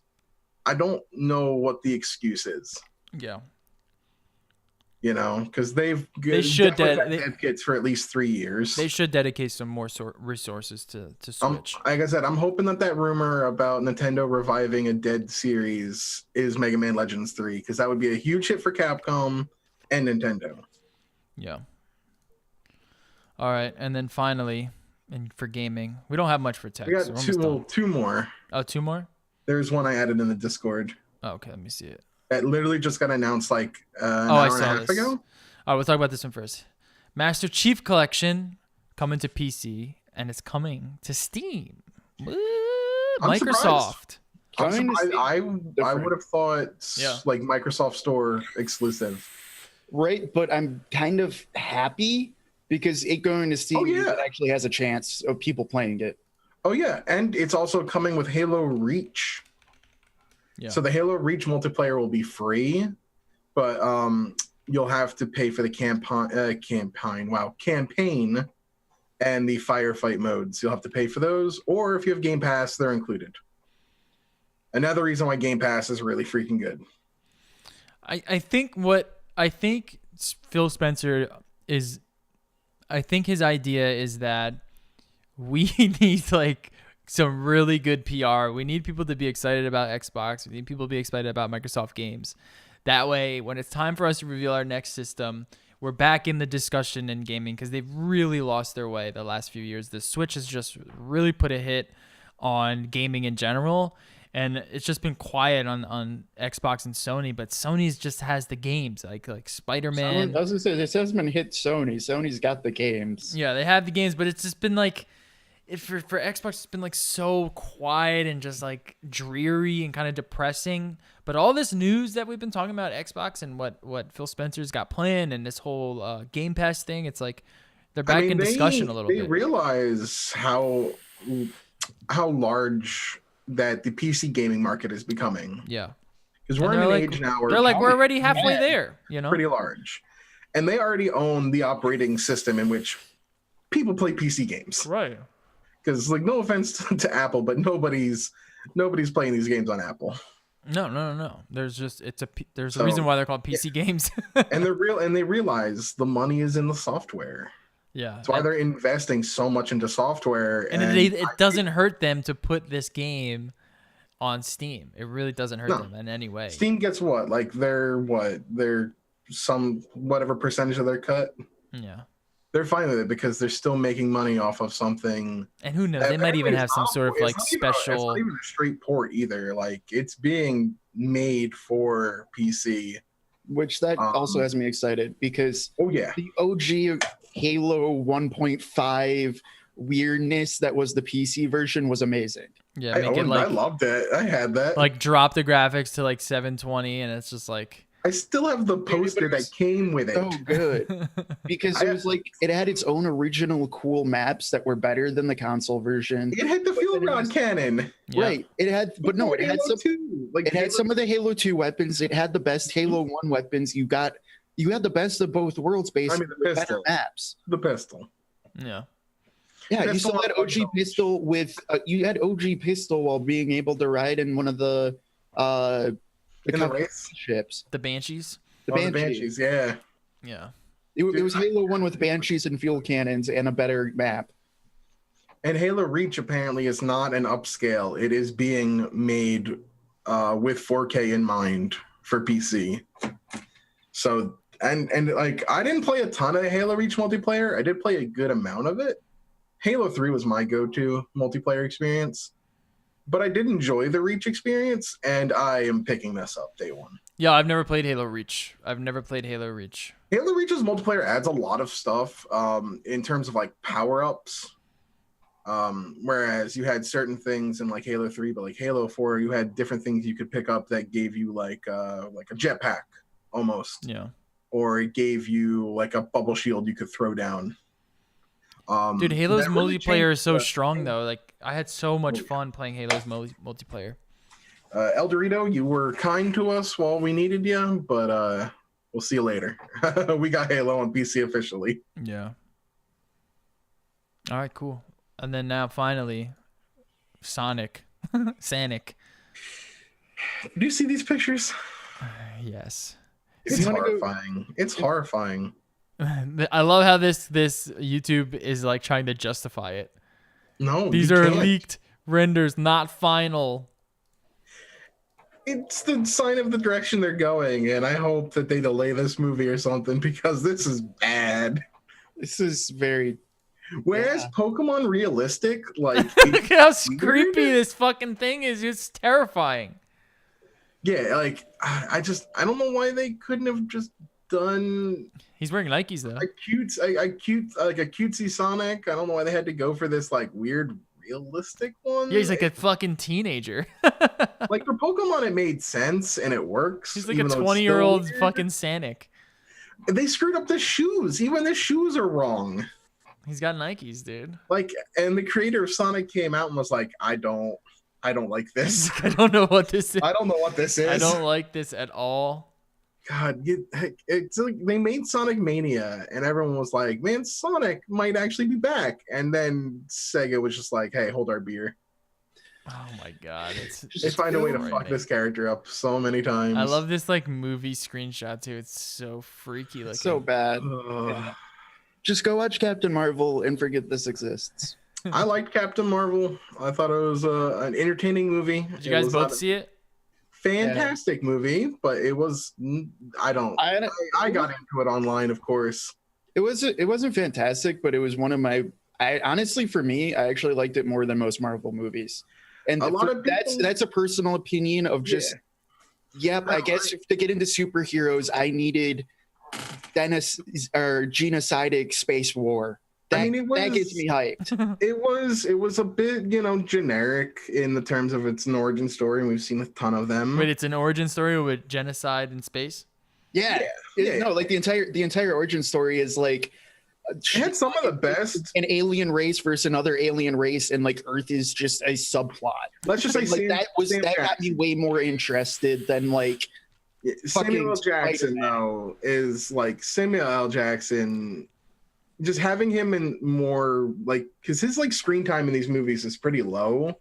I don't know what the excuse is. Yeah. Because they should dev kits for at least 3 years. They should dedicate some more resources to Switch. Like I said, I'm hoping that rumor about Nintendo reviving a dead series is Mega Man Legends 3, because that would be a huge hit for Capcom and Nintendo. Yeah. All right, and then finally, and for gaming, we don't have much for tech. We got two more. Oh, 2 more? There's one I added in the Discord. Oh, okay, let me see it. That literally just got announced an hour and a half ago. All right, we'll talk about this one first. Master Chief Collection coming to PC, and it's coming to Steam. Microsoft. I would have thought Microsoft Store exclusive. Right, but I'm kind of happy because it going to Steam it actually has a chance of people playing it. Oh yeah, and it's also coming with Halo Reach. Yeah. So the Halo Reach multiplayer will be free, but you'll have to pay for the campaign and the firefight modes. You'll have to pay for those, or if you have Game Pass, they're included. Another reason why Game Pass is really freaking good. I think Phil Spencer is. I think his idea is that we need some really good PR. We need people to be excited about Xbox. We need people to be excited about Microsoft games. That way, when it's time for us to reveal our next system, we're back in the discussion in gaming, because they've really lost their way the last few years. The Switch has just really put a hit on gaming in general, and it's just been quiet on Xbox and Sony, but Sony's just has the games like Spider-Man. I was gonna say, this hasn't been hit Sony. Sony's got the games. Yeah, they have the games, but it's just been for Xbox, it's been so quiet and just dreary and kind of depressing. But all this news that we've been talking about Xbox and what Phil Spencer's got planned and this whole Game Pass thing, it's they're back in discussion a little bit. They realize how large that the PC gaming market is becoming. Yeah, because we're in an age now where we're already halfway there. Pretty large, and they already own the operating system in which people play PC games. Right. Because no offense to Apple, but nobody's playing these games on Apple. No. There's a reason why they're called PC games. and they realize the money is in the software. Yeah. That's why they're investing so much into software. And it doesn't hurt them to put this game on Steam. It really doesn't hurt them in any way. Steam gets what? Like they're some whatever percentage of their cut. Yeah. They're fine with it because they're still making money off of something. And who knows? They might even have some sort of like special. It's not even a straight port either. Like it's being made for PC. Which that also has me excited because the OG Halo 1.5 weirdness that was the PC version was amazing. Yeah, I loved it. I had that. Like drop the graphics to like 720, and it's just like. I still have the poster that came with it. So good because it was like it had its own original cool maps that were better than the console version. It had the field rod cannon, right? It had, but no, it had some. Like it had some of the Halo 2 weapons. It had the best Halo 1 weapons. You had the best of both worlds, basically. With better maps. The pistol. Yeah. Yeah, you still had OG pistol with you had OG pistol while being able to ride in one of the ships. The Banshees? The Banshees, yeah. Yeah. It was Halo 1 with Banshees and field cannons and a better map. And Halo Reach apparently is not an upscale. It is being made with 4K in mind for PC. So, and like, I didn't play a ton of Halo Reach multiplayer. I did play a good amount of it. Halo 3 was my go-to multiplayer experience. But I did enjoy the Reach experience, and I am picking this up day one. Yeah, I've never played Halo Reach. Halo Reach's multiplayer adds a lot of stuff in terms of like power-ups. Whereas you had certain things in like Halo 3, but like Halo 4, you had different things you could pick up that gave you like a jetpack almost. Yeah. Or it gave you like a bubble shield you could throw down. Dude, Halo's multiplayer is so strong though. Like I had so much fun playing Halo's multiplayer. El Dorito, you were kind to us while we needed you, but we'll see you later. We got Halo on PC officially. Yeah. All right, cool. And then now finally, Sonic. Sonic. Do you see these pictures? Yes. It's horrifying. It's horrifying. I love how this YouTube is like trying to justify it. No, these are leaked renders, not final. It's the sign of the direction they're going, and I hope that they delay this movie or something because this is bad. This is very. Whereas Pokemon realistic, like look how creepy this fucking thing is. It's terrifying. Yeah, like I don't know why they couldn't have just done. He's wearing Nikes though. A cutesy Sonic. I don't know why they had to go for this like weird realistic one. Yeah, he's like a fucking teenager. Like for Pokemon, it made sense and it works. He's like a 20-year-old fucking Sonic. They screwed up the shoes. Even the shoes are wrong. He's got Nikes, dude. Like, and the creator of Sonic came out and was like, I don't like this. I don't know what this is. I don't know what this is. I don't like this at all. God, it's like they made Sonic Mania, and everyone was like, "Man, Sonic might actually be back." And then Sega was just like, "Hey, hold our beer." Oh my god, they find a way to fuck this character up so many times. I love this like movie screenshot too. It's so freaky looking. So bad. Yeah. Just go watch Captain Marvel and forget this exists. I liked Captain Marvel. I thought it was an entertaining movie. Did you guys both see it? Fantastic movie, but it was I got into it online, of course. It wasn't fantastic, but it was one of my honestly for me, I actually liked it more than most Marvel movies. And that's a personal opinion of just I guess to get into superheroes, I needed genocidal space war. That gets me hyped. It was a bit, generic in the terms of its an origin story, and we've seen a ton of them. Wait, it's an origin story with genocide in space? No, like the entire origin story is like it had some of the best. An alien race versus another alien race, and like Earth is just a subplot. Let's just say like that got me way more interested than like Samuel L. Jackson though is like Samuel L. Jackson. Just having him in more like because his like screen time in these movies is pretty low,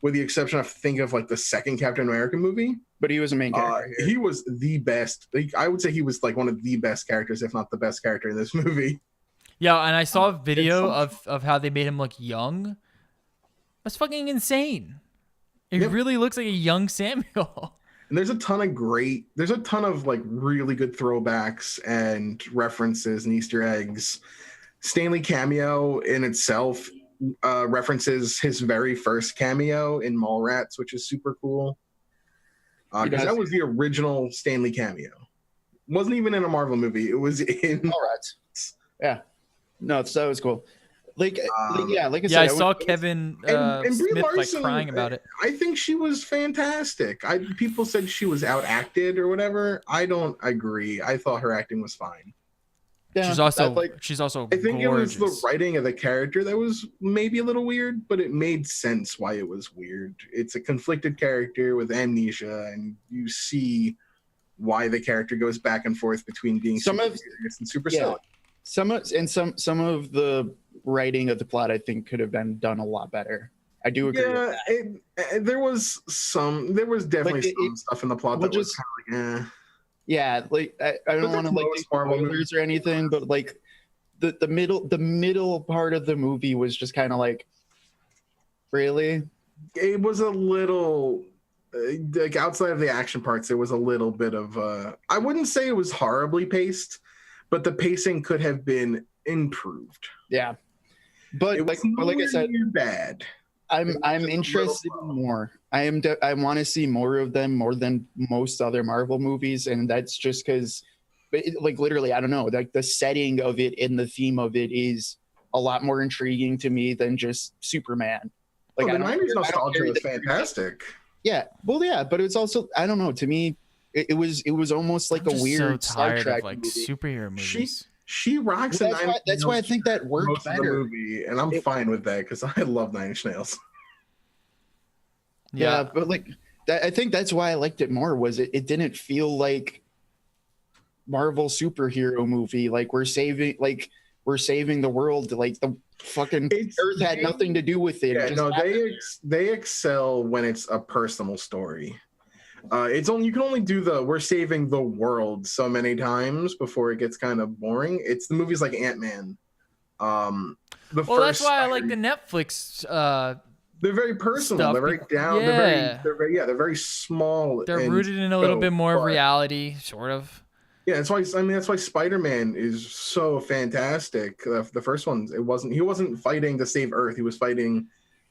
with the exception of like the second Captain America movie. But he was a main character. He was the best. I would say he was like one of the best characters, if not the best character in this movie. Yeah, and I saw a video of how they made him look young. That's fucking insane. It really looks like a young Samuel. And there's a ton of like really good throwbacks and references and Easter eggs. Stanley cameo in itself references his very first cameo in Mallrats, which is super cool. Because that was the original Stanley cameo. It wasn't even in a Marvel movie. It was in Mallrats. Yeah. No, that was cool. Like I said, I saw Kevin and Brie Smith Larson, like crying about it. I think she was fantastic. People said she was outacted or whatever. I don't agree. I thought her acting was fine. Yeah, she's also I think gorgeous. It was the writing of the character that was maybe a little weird, but it made sense why it was weird. It's a conflicted character with amnesia, and you see why the character goes back and forth between being super serious and super silly. Some of the writing of the plot, I think, could have been done a lot better. I do agree. Yeah, there was definitely some stuff in the plot that was kind of like, eh. Yeah, like I don't want to like spoilers or anything, but like the middle part of the movie was just kind of like, really. It was a little like outside of the action parts. There was a little bit of I wouldn't say it was horribly paced, but the pacing could have been improved. Yeah, but it was like I said, bad. I'm interested in more. I want to see more of them, more than most other Marvel movies, and that's just because, like, literally, I don't know, like the setting of it and the theme of it is a lot more intriguing to me than just Superman. Like, the 90s nostalgia was fantastic. Yeah, well, yeah, but it's also, I don't know, to me, it was almost like a weird Star Trek like movie. Superhero movies. She rocks. Well, that's why I think that worked better. Of the movie, and I'm fine with that because I love Nine Inch Nails. Yeah, but like I think that's why I liked it more. Was it didn't feel like Marvel superhero movie. Like we're saving the world. Like the fucking Earth had nothing to do with it. They excel when it's a personal story. You can only do we're saving the world so many times before it gets kind of boring. It's the movies like Ant-Man. That's why I like the Netflix. They're very personal. Stuff. They're very down. Yeah. They're very small. They're rooted in a little bit more of reality, sort of. Yeah, that's why Spider-Man is so fantastic. The first one, he wasn't fighting to save Earth. He was fighting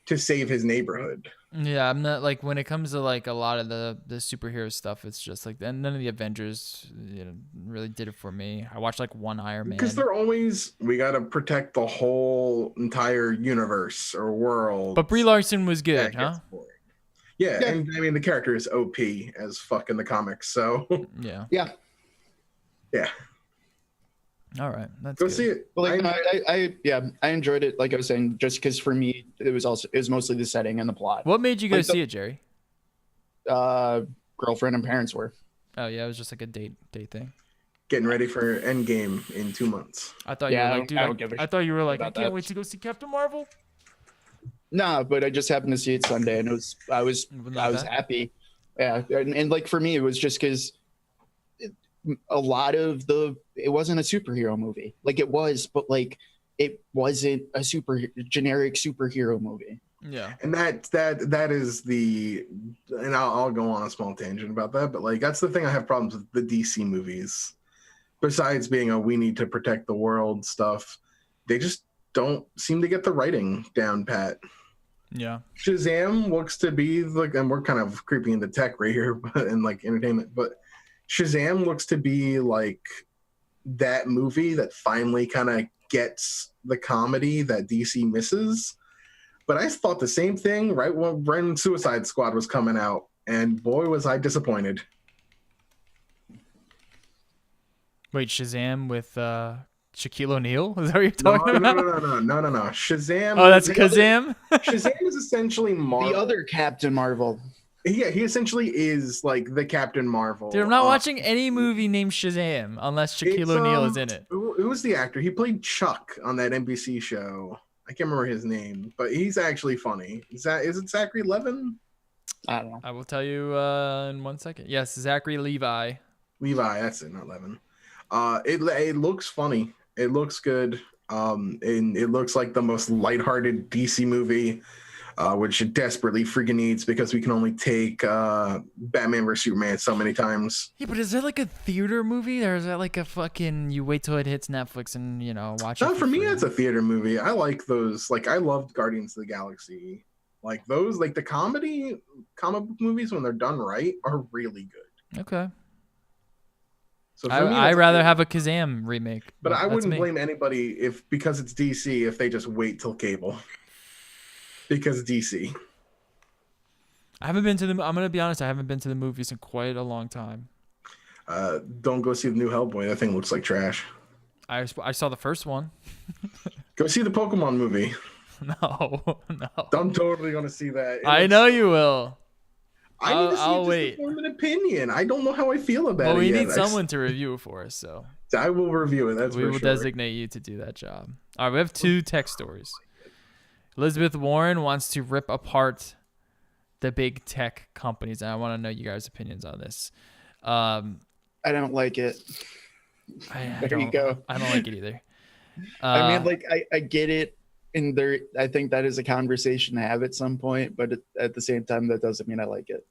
to save his neighborhood. Yeah, I'm not like when it comes to like a lot of the superhero stuff, it's just like none of the Avengers really did it for me. I watched like one Iron Man. Because we got to protect the whole entire universe or world. But Brie Larson was good, huh? Yeah, and I mean the character is OP as fuck in the comics, so yeah. All right, let's go see it. Well, I enjoyed it. Like I was saying, just because for me it was mostly the setting and the plot. What made you go see it, Jerry? Girlfriend and parents were. Oh yeah, it was just like a date thing. Getting ready for Endgame in 2 months. I thought you were like, dude, I thought you were like, I can't wait to go see Captain Marvel. Nah, but I just happened to see it Sunday, and I was happy. Yeah, and like for me, it was just because a lot of it wasn't a superhero movie. Like it was, but like it wasn't a generic superhero movie. Yeah, and that is and I'll go on a small tangent about that, but like that's the thing I have problems with the DC movies. Besides being we need to protect the world stuff, they just don't seem to get the writing down pat. Yeah, Shazam looks to be like, and we're kind of creeping into tech right here, but and like entertainment, but Shazam looks to be like that movie that finally kind of gets the comedy that DC misses. But I thought the same thing right when Suicide Squad was coming out, and boy was I disappointed. Wait, Shazam with Shaquille O'Neal? Is that what you're talking about? No. Shazam. Oh, that's Kazam? Shazam is essentially Marvel. The other Captain Marvel. Yeah, he essentially is like the Captain Marvel. Dude, I'm not watching any movie named Shazam unless Shaquille O'Neal is in it. Who was the actor? He played Chuck on that NBC show. I can't remember his name, but he's actually funny. Is it Zachary Levin? I don't know. I will tell you in 1 second. Yes, Zachary Levi. Levi, that's it, not Levin. It looks funny. It looks good. And it looks like the most lighthearted DC movie. which it desperately freaking needs because we can only take Batman vs Superman so many times. Yeah, but is that like a theater movie, or is that like a fucking you wait till it hits Netflix and watch it? No, for me, free? it's a theater movie. I like those. Like, I loved Guardians of the Galaxy. Like those, like the comic book movies when they're done right are really good. Okay. So I'd rather have a Kazam remake. But I wouldn't blame anybody because it's DC if they just wait till cable. Because DC. I'm gonna be honest, I haven't been to the movies in quite a long time. Don't go see the new Hellboy. That thing looks like trash. I saw the first one. Go see the Pokemon movie. No. I'm totally gonna see that. I know you will. I need to see it just to form an opinion. I don't know how I feel about it. Well, we need someone to review it for us, so I will review it. We will designate you to do that job. All right, we have 2 tech stories. Elizabeth Warren wants to rip apart the big tech companies, and I want to know you guys' opinions on this. I don't like it. There you go. I don't like it either. I mean, like, I get it. And I think that is a conversation to have at some point, but at the same time, that doesn't mean I like it.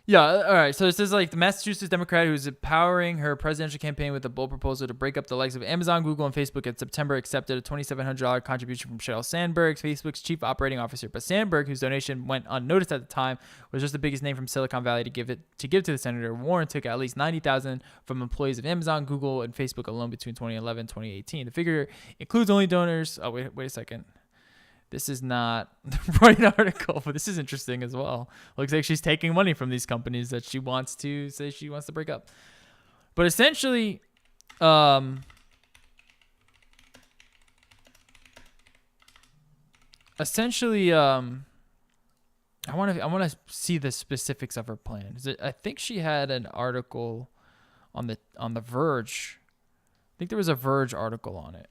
Yeah, all right. So this is like the Massachusetts Democrat who's empowering her presidential campaign with a bold proposal to break up the likes of Amazon, Google, and Facebook in September accepted a $2,700 contribution from Sheryl Sandberg, Facebook's chief operating officer. But Sandberg, whose donation went unnoticed at the time, was just the biggest name from Silicon Valley to give to the senator. Warren took at least $90,000 from employees of Amazon, Google, and Facebook alone between 2011 and 2018. The figure includes only donors. Oh, wait a second. This is not the right article, but this is interesting as well. Looks like she's taking money from these companies that she wants to break up. But essentially, I want to see the specifics of her plan. I think she had an article on the Verge. I think there was a Verge article on it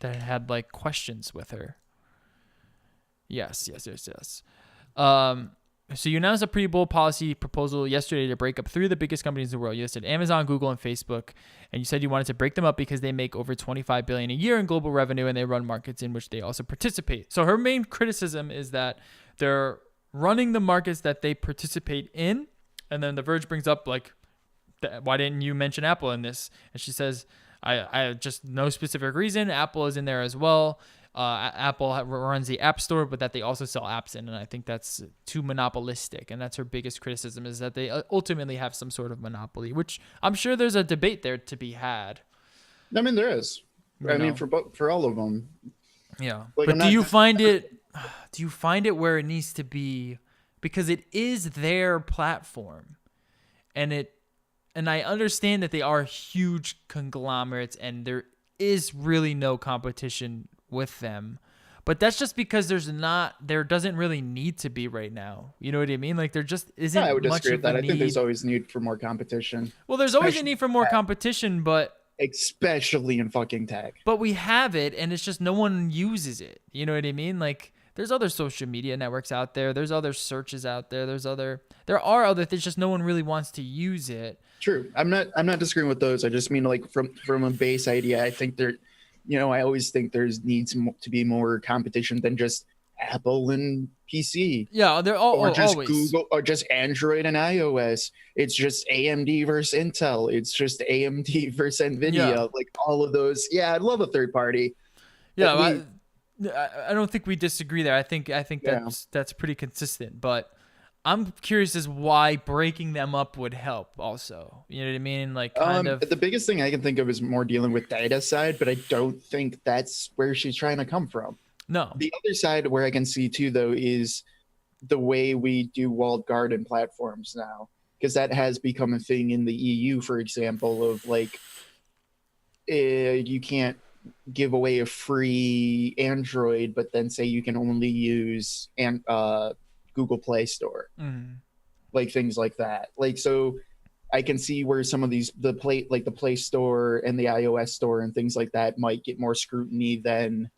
that had like questions with her. Yes. So you announced a pretty bold policy proposal yesterday to break up 3 of the biggest companies in the world. You listed Amazon, Google, and Facebook, and you said you wanted to break them up because they make over $25 billion a year in global revenue, and they run markets in which they also participate. So her main criticism is that they're running the markets that they participate in, and then The Verge brings up like, why didn't you mention Apple in this? And she says, I just no specific reason. Apple is in there as well. Apple runs the App Store, but that they also sell apps in, and I think that's too monopolistic, and that's her biggest criticism, is that they ultimately have some sort of monopoly, which I'm sure there's a debate there to be had. I mean, there is. I mean, for all of them. Yeah, like, but do you find it where it needs to be, because it is their platform, and I understand that they are huge conglomerates, and there is really no competition with them, but that's just because there doesn't really need to be right now. You know what I mean? Like there just isn't. I would disagree with that. I think there's always need for more competition. Well, there's always a need for more competition, but especially in fucking tech. But we have it, and it's just no one uses it. You know what I mean? Like there's other social media networks out there. There's other searches out there. There are other things. Just no one really wants to use it. True. I'm not disagreeing with those. I just mean like from a base idea. I think I always think there's needs to be more competition than just Apple and PC. Yeah, they're or just always Google, or just Android and iOS. It's just AMD versus Intel. It's just AMD versus Nvidia. Yeah. Like all of those. Yeah, I'd love a third party. Yeah, I don't think we disagree there. I think that's pretty consistent, but I'm curious as why breaking them up would help also. You know what I mean? Like the biggest thing I can think of is more dealing with data side, but I don't think that's where she's trying to come from. No. The other side where I can see too, though, is the way we do walled garden platforms now, because that has become a thing in the EU, for example, of like you can't give away a free Android, but then say you can only use Google Play Store, like things like that. Like, so I can see where some of these, the Play Store and the iOS Store and things like that might get more scrutiny than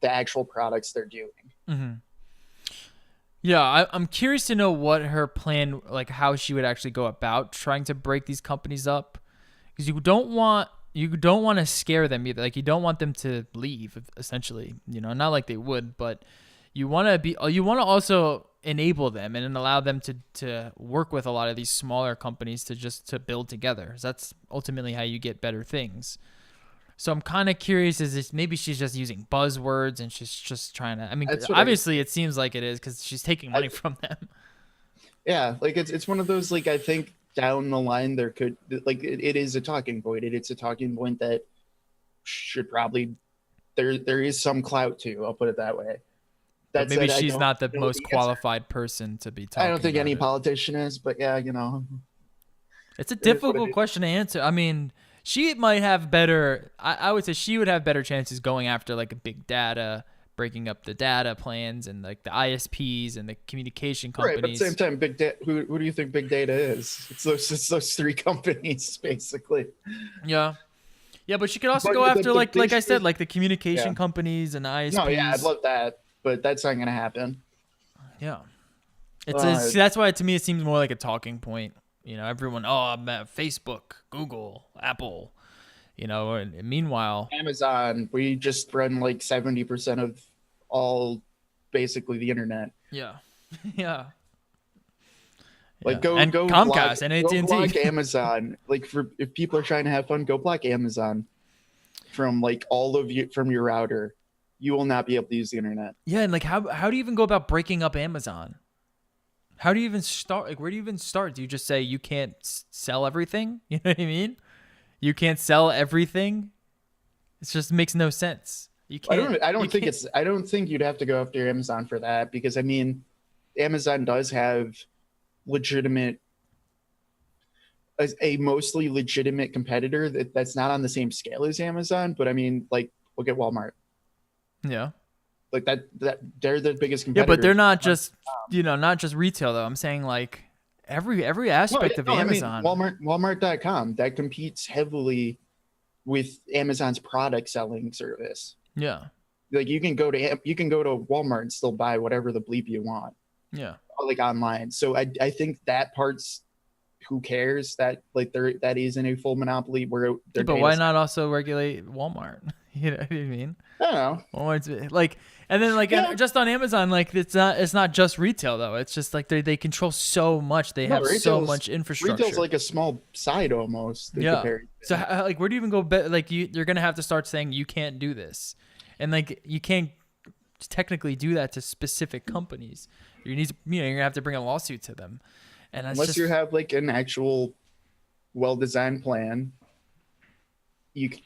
the actual products they're doing. Mm-hmm. Yeah, I'm curious to know what her plan, like how she would actually go about trying to break these companies up, because you don't want to scare them either. Like you don't want them to leave, essentially. Not like they would, but you want to also enable them and allow them to work with a lot of these smaller companies to build together. So that's ultimately how you get better things. So I'm kind of curious, is this maybe she's just using buzzwords and she's just trying to, I mean, obviously it seems like it is because she's taking money from them. Yeah, like it's one of those, like, I think down the line there could, like, it is a talking point. It's a talking point that should probably, there is some clout to, I'll put it that way. But maybe she's not the most qualified person to be talking. I don't think any it. politician is, but yeah, it's a difficult question to answer. I mean, she might have better. I would say she would have better chances going after like a big data, breaking up the data plans and like the ISPs and the communication companies. Right, but at the same time, big data. Who do you think big data is? It's those three companies basically. Yeah. Yeah, but she could also go after like I said, like the communication companies and ISPs. No, yeah, I'd love that. But that's not going to happen. Yeah. That's why to me it seems more like a talking point. Everyone, I'm at Facebook, Google, Apple, and meanwhile. Amazon, we just run like 70% of all basically the internet. Yeah. Yeah. Like go Comcast block, and AT&T. Go block Amazon. Like if people are trying to have fun, go block Amazon from like all of you from your router. You will not be able to use the internet. Yeah, and like how do you even go about breaking up Amazon? How do you even start? Like, where do you even start? Do you just say you can't sell everything? You know what I mean? You can't sell everything. It just makes no sense. You can't. I don't think you'd have to go after Amazon for that, because I mean, Amazon does have a mostly legitimate competitor that's not on the same scale as Amazon. But I mean, like, look at Walmart. Yeah. Like that they're the biggest competitor. Yeah, but they're not just not just retail though. I'm saying like every aspect of Amazon. I mean, Walmart.com that competes heavily with Amazon's product selling service. Yeah. Like you can go to Walmart and still buy whatever the bleep you want. Yeah. Like online. So I think that part's, who cares, that like that isn't a full monopoly where but why not also regulate Walmart? You know what I mean? I don't know. Walmart's like, and then like just on Amazon, like it's not just retail though. It's just like they control so much. They have so much infrastructure. Retail's like a small side almost. Yeah. So like, where do you even go? Like you're gonna have to start saying you can't do this, and like you can't technically do that to specific companies. You're gonna have to bring a lawsuit to them, and unless you have like an actual well-designed plan,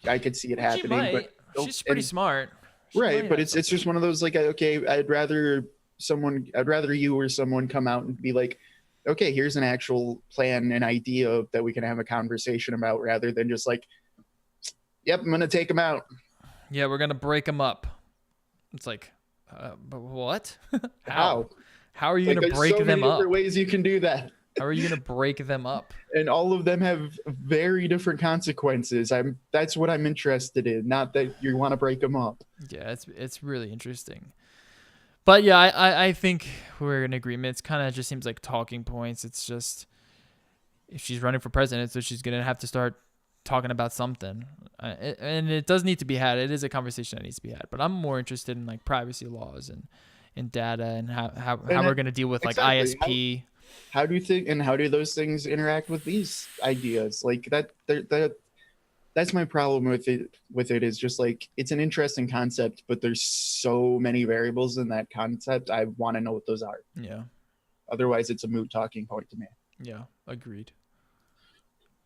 I could see it happening. But she's pretty smart. Right, but it's just one of those like, okay, I'd rather you or someone come out and be like, okay, here's an actual plan, an idea that we can have a conversation about, rather than just like, yep, I'm gonna take them out. Yeah, we're gonna break them up. It's like, but what? How? How are you gonna break them up? There's so many different ways you can do that. How are you gonna break them up? And all of them have very different consequences. That's what I'm interested in. Not that you want to break them up. Yeah, it's really interesting. But yeah, I think we're in agreement. It's kind of just seems like talking points. It's just, if she's running for president, so she's gonna have to start talking about something, and it does need to be had. It is a conversation that needs to be had. But I'm more interested in like privacy laws and data and how we're gonna deal with like ISP. How do you think, and how do those things interact with these ideas? Like that's my problem with it is just like, it's an interesting concept, but there's so many variables in that concept. I want to know what those are. Yeah. Otherwise it's a moot talking point to me. Yeah, agreed.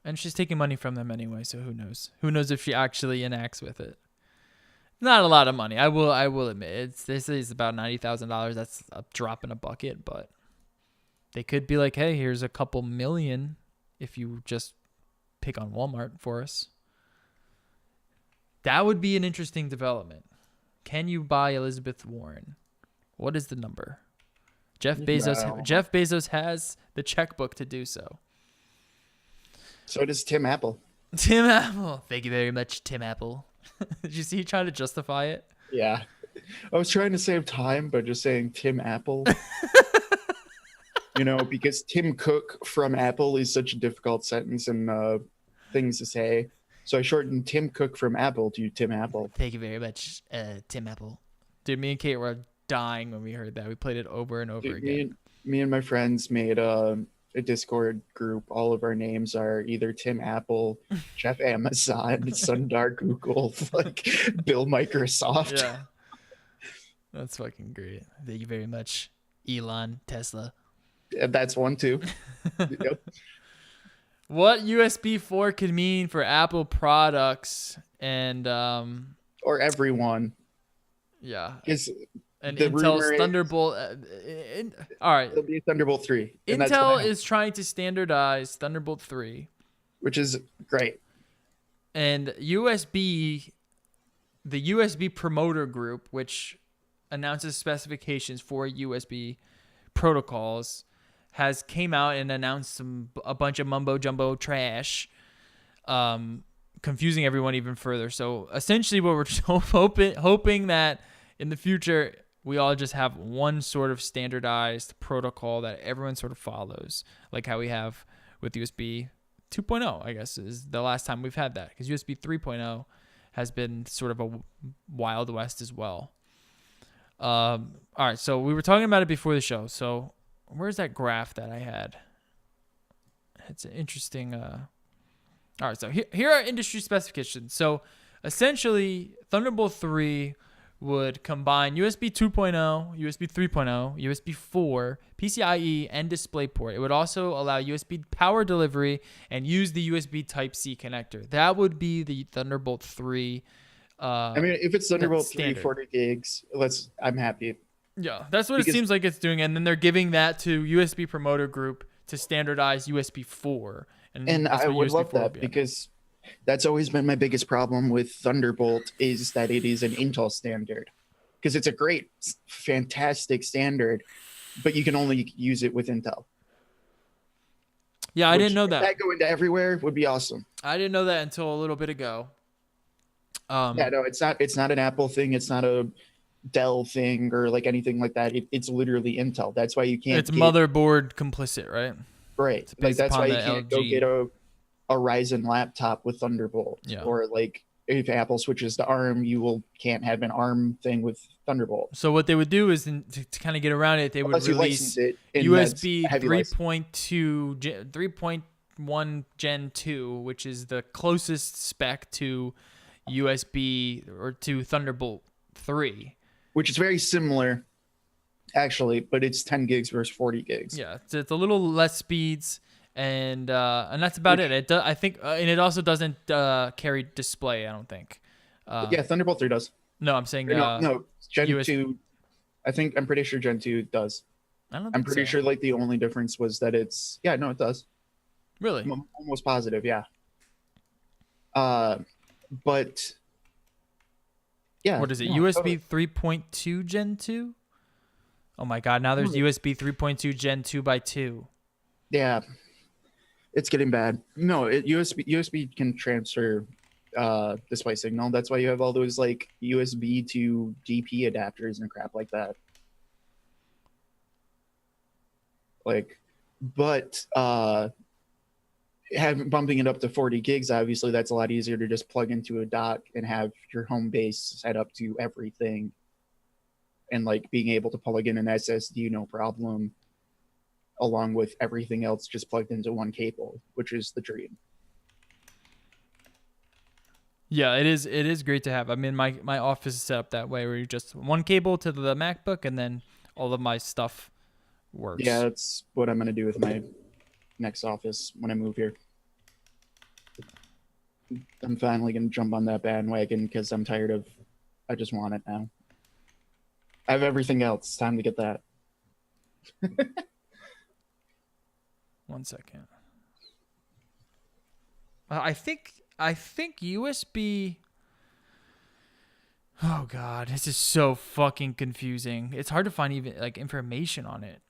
And she's taking money from them anyway, so who knows? Who knows if she actually enacts with it? Not a lot of money. I will admit, this is about $90,000. That's a drop in a bucket, but they could be like, hey, here's a couple million if you just pick on Walmart for us. That would be an interesting development. Can you buy Elizabeth Warren? What is the number? Jeff Bezos has the checkbook to do so. So does Tim Apple. Tim Apple. Thank you very much, Tim Apple. Did you see he tried to justify it? Yeah. I was trying to save time by just saying Tim Apple. Because Tim Cook from Apple is such a difficult sentence and things to say. So I shortened Tim Cook from Apple to Tim Apple. Thank you very much, Tim Apple. Dude, me and Kate were dying when we heard that. We played it over and over Dude, again. Me and my friends made a Discord group. All of our names are either Tim Apple, Jeff Amazon, Sundar Google, like Bill Microsoft. Yeah. That's fucking great. Thank you very much, Elon Tesla. And that's one too. Yep. What USB 4 could mean for Apple products and Or everyone. yeah. And the Intel's Thunderbolt. All right. It'll be Thunderbolt 3. Intel is trying to standardize Thunderbolt 3, which is great. and the USB promoter group, which announces specifications for USB protocols, has came out and announced a bunch of mumbo jumbo trash, confusing everyone even further. So essentially, what we're hoping that in the future we all just have one sort of standardized protocol that everyone sort of follows, like how we have with USB 2.0, I guess, is the last time we've had that, because USB 3.0 has been sort of a wild west as well. All right, so we were talking about it before the show. So where's that graph that I had? It's an interesting. All right, so here are industry specifications. So essentially, Thunderbolt 3 would combine USB 2.0, USB 3.0, USB 4, PCIe, and DisplayPort. It would also allow USB power delivery and use the USB Type-C connector. That would be the Thunderbolt 3. I mean, if it's Thunderbolt 3, standard. 40 gigs, I'm happy. Yeah, that's what it seems like it's doing. And then they're giving that to USB Promoter Group to standardize USB 4. And I would love that, because that's always been my biggest problem with Thunderbolt, is that it is an Intel standard. Because it's a great, fantastic standard, but you can only use it with Intel. Yeah, I didn't know that. That going to everywhere would be awesome. I didn't know that until a little bit ago. Yeah, no, it's not an Apple thing. It's not a Dell thing or like anything like that. It's literally Intel. That's why you can't. It's motherboard complicit, right? Right. Like that's why you can't go get a Ryzen laptop with Thunderbolt. Yeah. Or like if Apple switches to ARM, can't have an ARM thing with Thunderbolt. So what they would do is to kind of get around it, they would release USB 3.1 Gen 2, which is the closest spec to USB or to Thunderbolt 3. Which is very similar, actually, but it's 10 gigs versus 40 gigs. Yeah, it's a little less speeds, and that's about it. I think, and it also doesn't carry display, I don't think. Yeah, Thunderbolt 3 does. No, I'm saying no, Gen 2. I'm pretty sure Gen 2 does. I'm pretty sure like the only difference was that it does. Really? I'm almost positive, yeah. But yeah. What is it? USB 3.2 Gen 2? Oh my God! Now there's USB 3.2 Gen 2x2. Yeah, it's getting bad. No, USB can transfer display signal. That's why you have all those like USB to DP adapters and crap like that. But bumping it up to 40 gigs, obviously that's a lot easier to just plug into a dock and have your home base set up to everything, and like being able to plug in an SSD no problem, along with everything else just plugged into one cable, which is the dream. Yeah, it is great to have. I mean, my office is set up that way, where you just one cable to the MacBook, and then all of my stuff works. Yeah, that's what I'm gonna do with my next office when I move here. I'm finally gonna jump on that bandwagon because I'm tired of. I just want it now. I have everything else. It's time to get that. 1 second. I think USB. Oh God, this is so fucking confusing. It's hard to find even like information on it.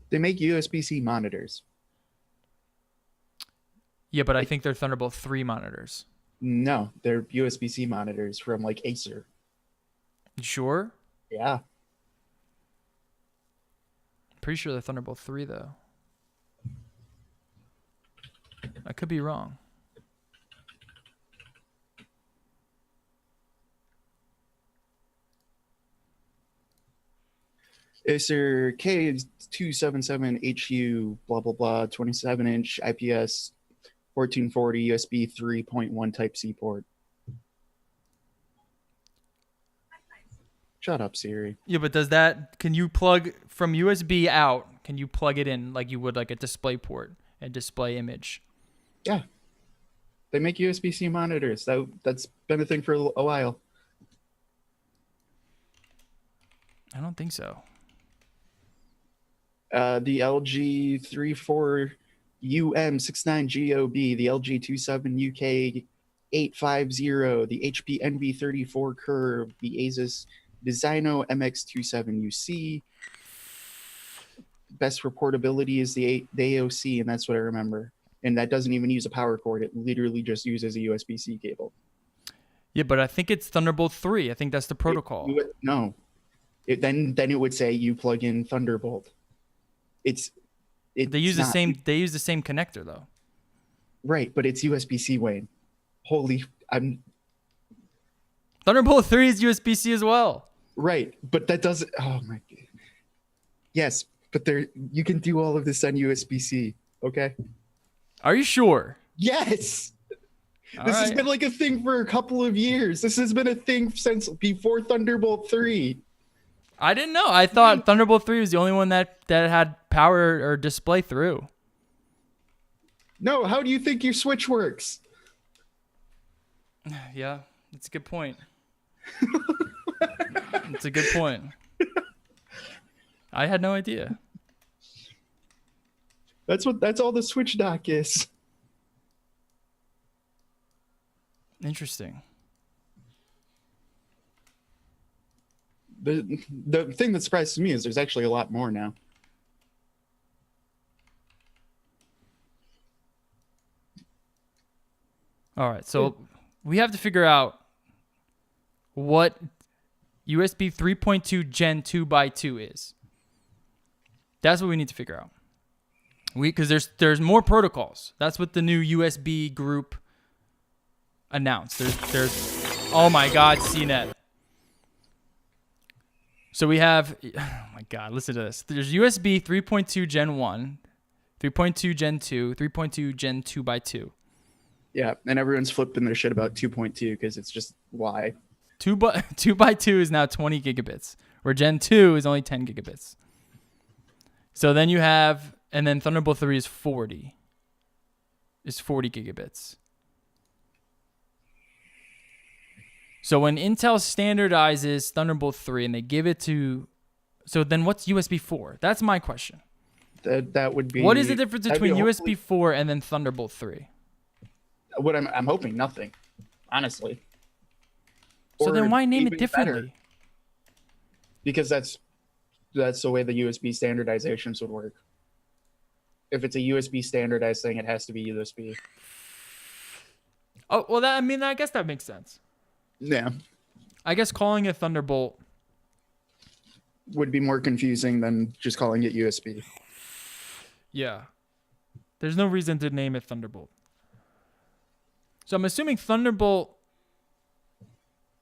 They make USB-C monitors. Yeah, but I think they're Thunderbolt 3 monitors. No, they're USB-C monitors from like Acer. You sure? Yeah. Pretty sure they're Thunderbolt 3 though. I could be wrong. Acer K277HU blah blah blah 27-inch IPS 1440 USB 3.1 Type C port. Shut up, Siri. Yeah, but can you plug from USB out? Can you plug it in like you would like a display port and display image? Yeah. They make USB-C monitors. That's been a thing for a while. I don't think so. The LG 34UM69GOB, the LG 27UK850, the HP NV34 Curve, the Asus Designo MX27UC. Best for portability is the AOC, and that's what I remember. And that doesn't even use a power cord. It literally just uses a USB-C cable. Yeah, but I think it's Thunderbolt 3. I think that's the protocol. No. Then it would say you plug in Thunderbolt. They use the same connector though. Right, but it's USB-C, Wayne. Thunderbolt 3 is USB-C as well. Right, but that doesn't. Oh my God. Yes, but you can do all of this on USB-C. Okay. Are you sure? Yes. All This right. has been like a thing for a couple of years. This has been a thing since before Thunderbolt 3. I didn't know. I thought Thunderbolt 3 was the only one that had power or display through. No, how do you think your Switch works? Yeah, that's a good point. It's a good point. I had no idea. That's all the Switch dock is. Interesting. The thing that surprises me is there's actually a lot more now. All right, so we have to figure out what USB 3.2 Gen 2x2 is. That's what we need to figure out. Because there's more protocols. That's what the new USB group announced. There's oh my God, CNET. So we have, oh my God, listen to this. There's USB 3.2 Gen 1, 3.2 Gen 2, 3.2 Gen 2x2. Yeah, and everyone's flipping their shit about 2.2 because it's just why. 2x2 is now 20 gigabits, where Gen 2 is only 10 gigabits. So then you have, and then Thunderbolt 3 is 40 gigabits. So when Intel standardizes Thunderbolt 3 and they give it to, so then what's USB 4? That's my question. That would be. What is the difference between USB 4 and then Thunderbolt 3? What I'm hoping nothing, honestly. So then why name it even differently? better. Because that's the way the USB standardizations would work. If it's a USB standardized thing, it has to be USB. Oh, well, I guess that makes sense. Yeah. I guess calling it Thunderbolt would be more confusing than just calling it USB. Yeah. There's no reason to name it Thunderbolt. So I'm assuming Thunderbolt,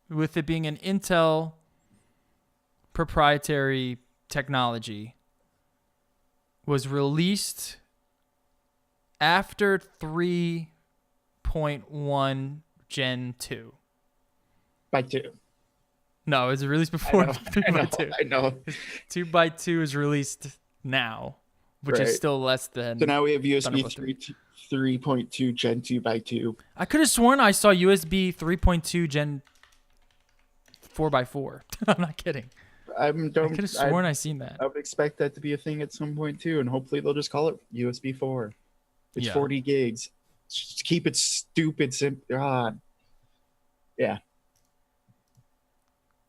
with it being an Intel proprietary technology, was released after 3.1 Gen 2. By 2. No, it was released before 3x2. I know. 2x2 is released now, which is still less than. So now we have USB 3.2 Gen 2x2. I could have sworn I saw USB 3.2 Gen 4x4. I'm not kidding. I could have sworn I seen that. I would expect that to be a thing at some point too, and hopefully they'll just call it USB 4. It's 40 gigs. Just keep it stupid simple. God. Yeah.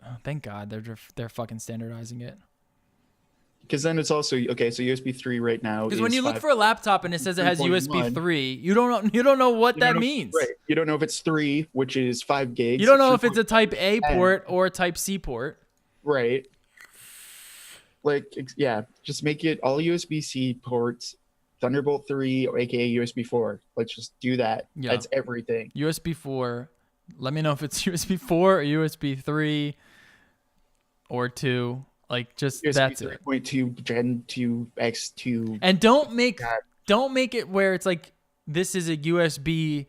Oh, thank God they're fucking standardizing it. Because then it's also okay. So USB 3 right now. Because when you look for a laptop and it says it has USB 3, you don't know what that means. Right. You don't know if it's 3, which is 5 gigs. You don't know if it's a Type A port or a Type C port. Right. Like, yeah, just make it all USB-C ports, Thunderbolt 3, or aka USB 4. Let's just do that. Yeah. That's everything. USB 4. Let me know if it's USB 4 or USB 3 or 2. Like just USB that's it. 3.2 Gen 2 X2. And don't make it where it's like this is a USB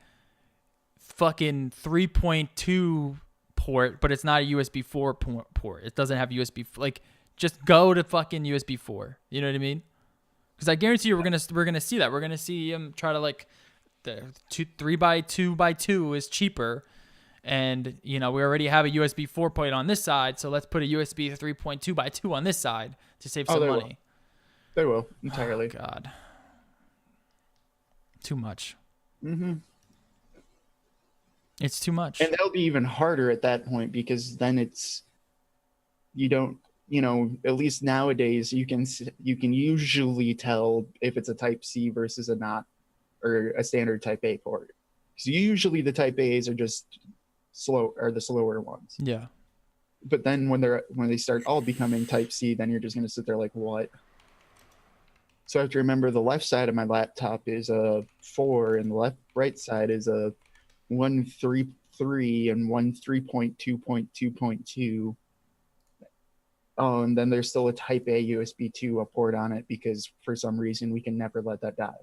fucking 3.2 port, but it's not a USB 4 port. It doesn't have USB. Like, just go to fucking USB 4. You know what I mean? Because I guarantee you, we're gonna see that. We're gonna see him try to like the 3x2x2 is cheaper, and we already have a USB 4 port on this side, so let's put a USB 3.2x2 on this side to save some money. They will entirely. Oh, God, too much. Mm-hmm. It's too much. And that'll be even harder at that point because then you don't, at least nowadays you can usually tell if it's a Type C versus or a standard Type A port. Because usually the Type A's are just the slower ones. Yeah. But then when they start all becoming Type C, then you're just going to sit there like, what? So I have to remember the left side of my laptop is a 4 and the right side is a 1.3.3 and 1.3.2.2.2. Oh, and then there's still a Type A USB 2 port on it because for some reason we can never let that die.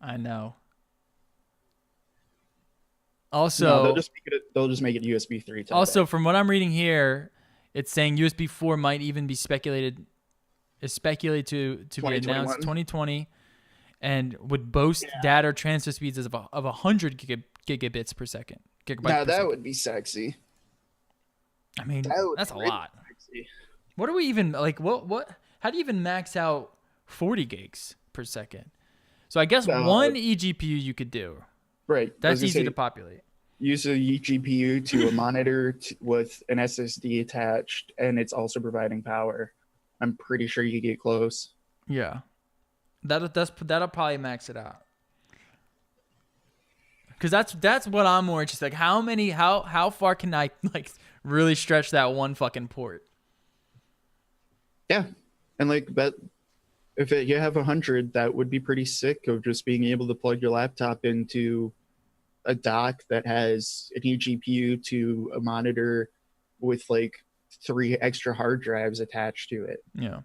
I know. Also, no, they'll just make it USB 3. Also, from what I'm reading here, it's saying USB 4 might even be speculated to be announced 2020, and would boast data transfer speeds of 100 gigabits per second. Now that would be sexy. I mean, that's a lot. Sexy. What do we even like? What? How do you even max out 40 gigs per second? So I guess one eGPU you could do. Right. That's easy to populate. Use a eGPU to a monitor with an SSD attached, and it's also providing power. I'm pretty sure you get close. Yeah. That'll probably max it out. Because that's what I'm more interested. Like how far can I like really stretch that one fucking port? Yeah, and but if you have 100, that would be pretty sick of just being able to plug your laptop into a dock that has an eGPU to a monitor with like 3 extra hard drives attached to it. Yeah.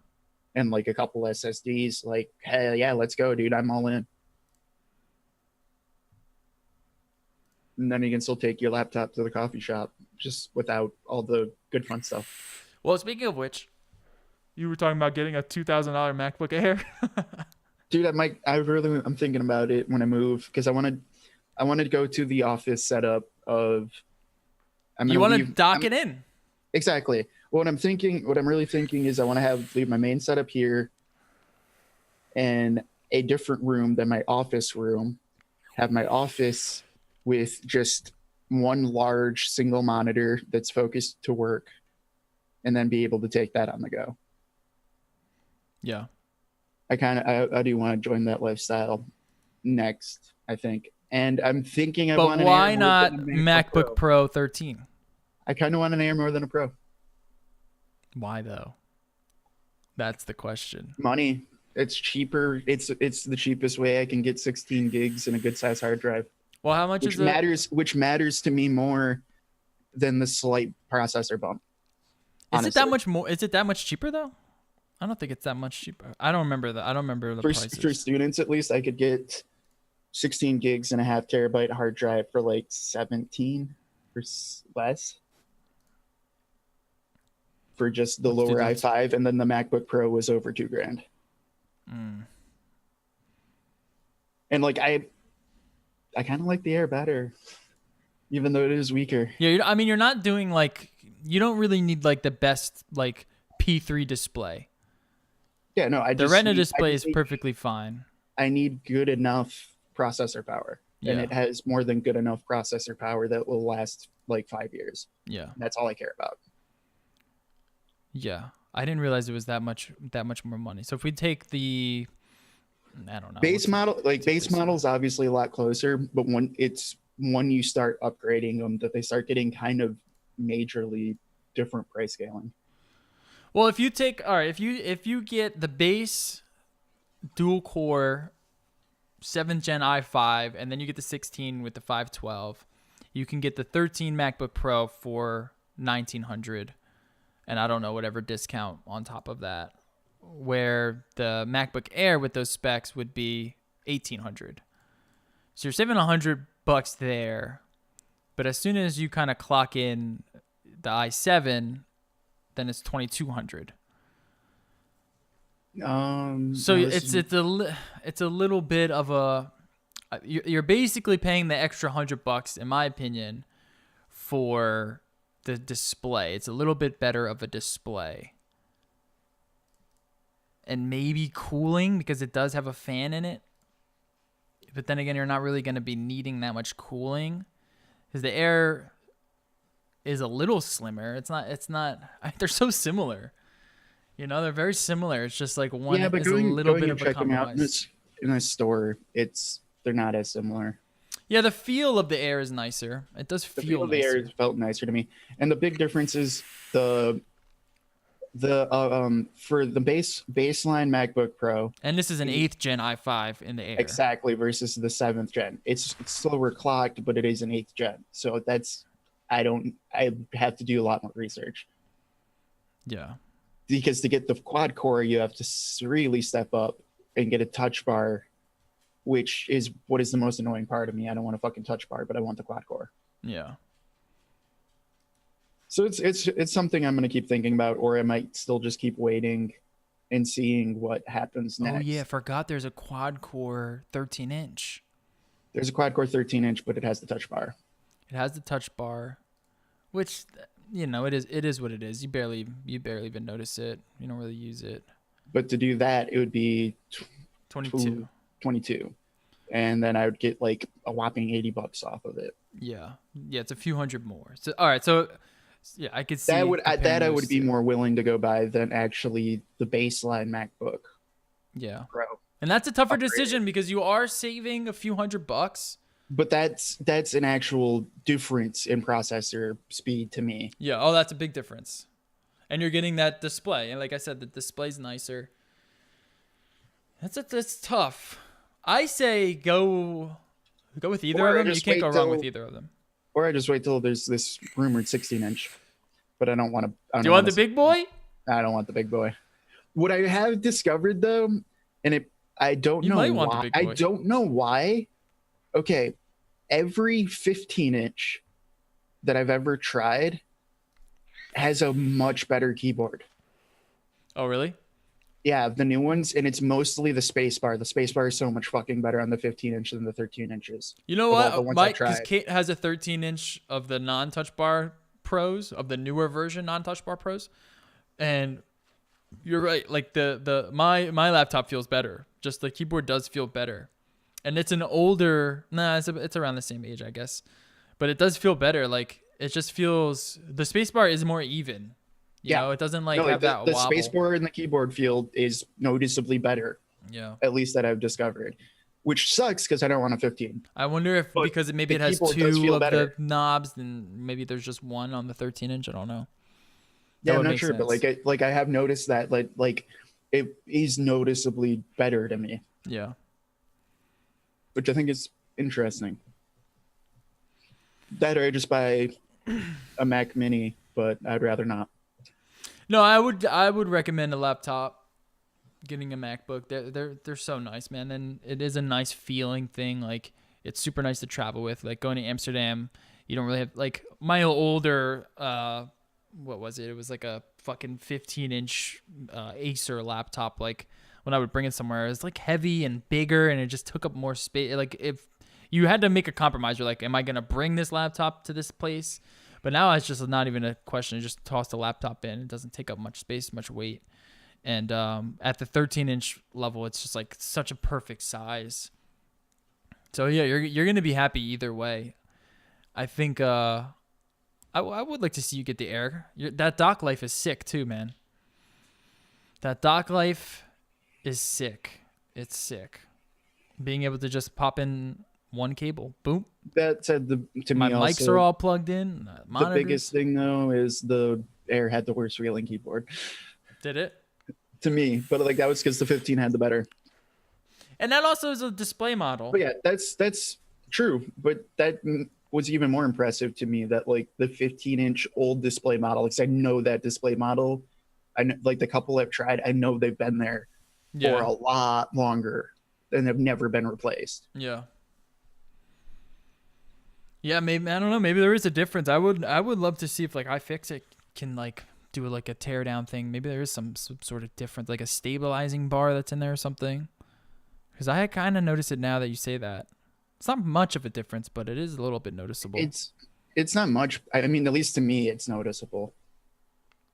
And like a couple SSDs. Like, hell yeah, let's go, dude. I'm all in. And then you can still take your laptop to the coffee shop just without all the good fun stuff. Well, speaking of which, you were talking about getting a $2,000 MacBook Air. Dude, I'm thinking about it when I move because I want to go to the office setup of. You want to dock it in. Exactly. What I'm really thinking is I want to leave my main setup here and a different room than my office room. Have my office with just one large single monitor that's focused to work, and then be able to take that on the go. Yeah. I do want to join that lifestyle next, I think. And I'm thinking But why not MacBook Pro 13? I kind of want an Air more than a Pro. Why though? That's the question. Money. It's cheaper. It's the cheapest way I can get 16 gigs and a good size hard drive. Well, how much is it? Which matters to me more than the slight processor bump. Is it that much more? Is it that much cheaper though? I don't think it's that much cheaper. I don't remember the prices. For students, at least, I could get 16 gigs and a half terabyte hard drive for like 17 or less. For just the lower i5, and then the MacBook Pro was over $2,000. And like I kind of like the Air better, even though it is weaker. Yeah, I mean, you're not doing like you don't really need like the best like P3 display. Yeah, no, the Retina display is perfectly fine. I need good enough processor power, and it has more than good enough processor power that will last like 5 years. Yeah, that's all I care about. Yeah, I didn't realize it was that much more money. So if we take the, I don't know, base model's obviously a lot closer, but when you start upgrading them, that they start getting kind of majorly different price scaling. Well, if you get the base dual core 7th gen i5, and then you get the 16 with the 512, you can get the 13 MacBook Pro for $1,900. and I don't know whatever discount on top of that, where the MacBook Air with those specs would be $1,800. So you're saving $100 there, but as soon as you kind of clock in the i7, then it's $2,200. So no, it's a little bit of a, you're basically paying the extra $100 in my opinion for the display. It's a little bit better of a display, and maybe cooling because it does have a fan in it. But then again, you're not really going to be needing that much cooling because the Air is a little slimmer. It's not. They're so similar. You know, they're very similar. It's just like one yeah, but is a little bit of a check them out compromise. in a store, they're not as similar. Yeah, the feel of the Air is nicer. It does The feel feel of the nicer. Air felt nicer to me, and the big difference is the for the baseline MacBook Pro, And this is an 8th gen i5 in the Air. exactly, versus the 7th gen. It's slower clocked, but it is an 8th gen. So I have to do a lot more research. Yeah. Because to get the quad core, you have to really step up and get a touch bar, which is what is the most annoying part of me. I don't want a fucking touch bar, but I want the quad core. Yeah. So it's something I'm going to keep thinking about, or I might still just keep waiting and seeing what happens next. Oh yeah, forgot there's a quad core 13-inch. There's a quad core 13-inch, but it has the touch bar. It has the touch bar, which, you know, it is what it is. You barely even notice it. You don't really use it. But to do that, it would be 22. 22, and then I would get like a whopping $80 off of it. Yeah, it's a few hundred more. So all right, so yeah, I could see I would comparing be those more willing to go buy than actually the baseline MacBook Yeah, Pro. and that's a tougher Upgrade. decision because you are saving a few $100. But that's an actual difference in processor speed to me. Yeah. Oh, that's a big difference. And you're getting that display, and like I said, the display's nicer. That's tough. I say go with either Or of them. You just can't go wait wrong till- with either of them. Or I just wait till there's this rumored 16-inch. But I don't want to. Do you want the big boy? I don't want the big boy. What I have discovered though, and I don't You know might want the why. big boy. I don't know why. Okay, every 15-inch that I've ever tried has a much better keyboard. Oh, really? Yeah, the new ones, and it's mostly the space bar. The space bar is so much fucking better on the 15-inch than the 13 inches. You know Of all the what, ones Mike? I've tried. Because Kate has a 13-inch of the non-touch bar Pros, of the newer version non-touch bar Pros, and you're right. Like my laptop feels better. Just the keyboard does feel better, and it's an older. It's around the same age, I guess, but it does feel better. Like it just feels the space bar is more even. You know, it doesn't like have that the wobble. space bar in the keyboard field is noticeably better, Yeah. at least that I've discovered, which sucks because I don't want a 15. I wonder if But because maybe it the has keyboard does two feel of better. the knobs, and maybe there's just one on the 13-inch. I don't know. Yeah, would I'm not make sure, but sense. I have noticed that like it is noticeably better to me, Yeah. which I think is interesting. That or I just buy a Mac Mini, but I'd rather not. No, I would recommend a laptop. Getting a MacBook, they're so nice, man, and it is a nice feeling thing. Like it's super nice to travel with. Like going to Amsterdam, you don't really have like my older what was it? It was like a fucking 15-inch Acer laptop. Like when I would bring it somewhere, it was like heavy and bigger, and it just took up more space. Like if you had to make a compromise, you're like, am I gonna bring this laptop to this place? But now it's just not even a question. You just toss the laptop in. It doesn't take up much space, much weight. And at the 13-inch level, it's just like such a perfect size. So yeah, you're gonna be happy either way. I think I would like to see you get the Air. That dock life is sick too, man. That dock life is sick. It's sick. Being able to just pop in one cable, boom. That said, to My me mics also, are all plugged in. the Monitors. biggest thing though is the Air had the worst feeling keyboard Did it? to me, but like that was because the 15 had the better. And that also is a display model. But yeah, that's true. But that what's even more impressive to me that like the 15-inch old display model, because I know that display model, I know, like the couple I've tried, I know they've been there for a lot longer and have never been replaced. Yeah. Yeah, maybe I don't know. Maybe there is a difference. I would love to see if like iFixit can like do like a tear down thing. Maybe there is some sort of difference, like a stabilizing bar that's in there or something. Because I kind of notice it now that you say that. It's not much of a difference, but it is a little bit noticeable. It's not much. I mean, at least to me, it's noticeable.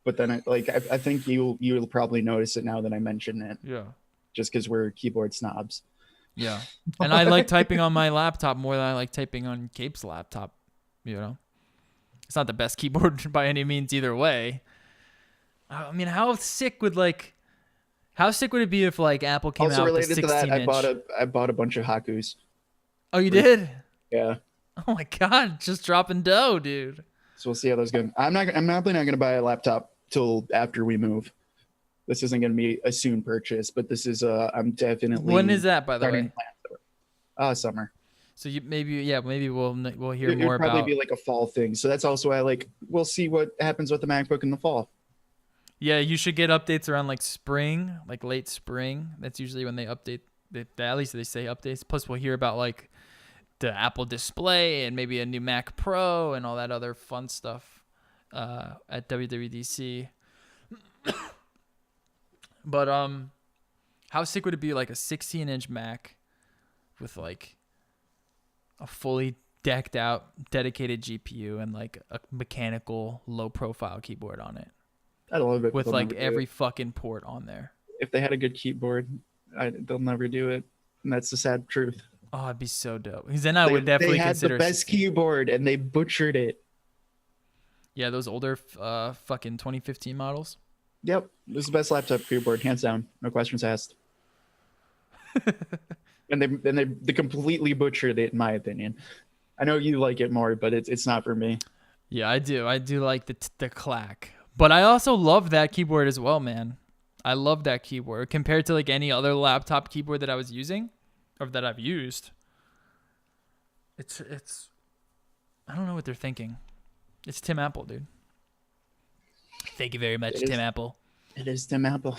But then I think you'll probably notice it now that I mention it. Yeah. Just because we're keyboard snobs. Yeah. And I like typing on my laptop more than I like typing on Cape's laptop. You know, it's not the best keyboard by any means either way. I mean, how sick would it be if like Apple came also out with a related to that, 16-inch? I bought a bunch of Hakus. Oh, you did? Yeah. Oh my God, just dropping dough, dude. So we'll see how those go. I'm probably not going to buy a laptop till after we move. This isn't going to be a soon purchase, but this is I'm definitely. When is that, by the way? Summer. So maybe we'll hear It'll more probably about. be like a fall thing. So that's also why we'll see what happens with the MacBook in the fall. Yeah, you should get updates around like spring, like late spring. That's usually when they update. At least they say updates. Plus, we'll hear about like the Apple Display and maybe a new Mac Pro and all that other fun stuff at WWDC. But how sick would it be like a 16-inch Mac with like a fully decked out dedicated GPU and like a mechanical low profile keyboard on it? I love it. With like every fucking port on there. If they had a good keyboard, they'll never do it. And that's the sad truth. Oh, it'd be so dope. Because then I would definitely consider. They had the best keyboard and they butchered it. Yeah, those older fucking 2015 models. Yep, this is the best laptop keyboard, hands down, no questions asked. and they completely butchered it, in my opinion. I know you like it more, but it's not for me. Yeah, I do. I do like the clack, but I also love that keyboard as well, man. I love that keyboard compared to like any other laptop keyboard that I was using or that I've used. It's I don't know what they're thinking. It's Tim Apple, dude. Thank you very much, Tim Apple. It is Tim Apple.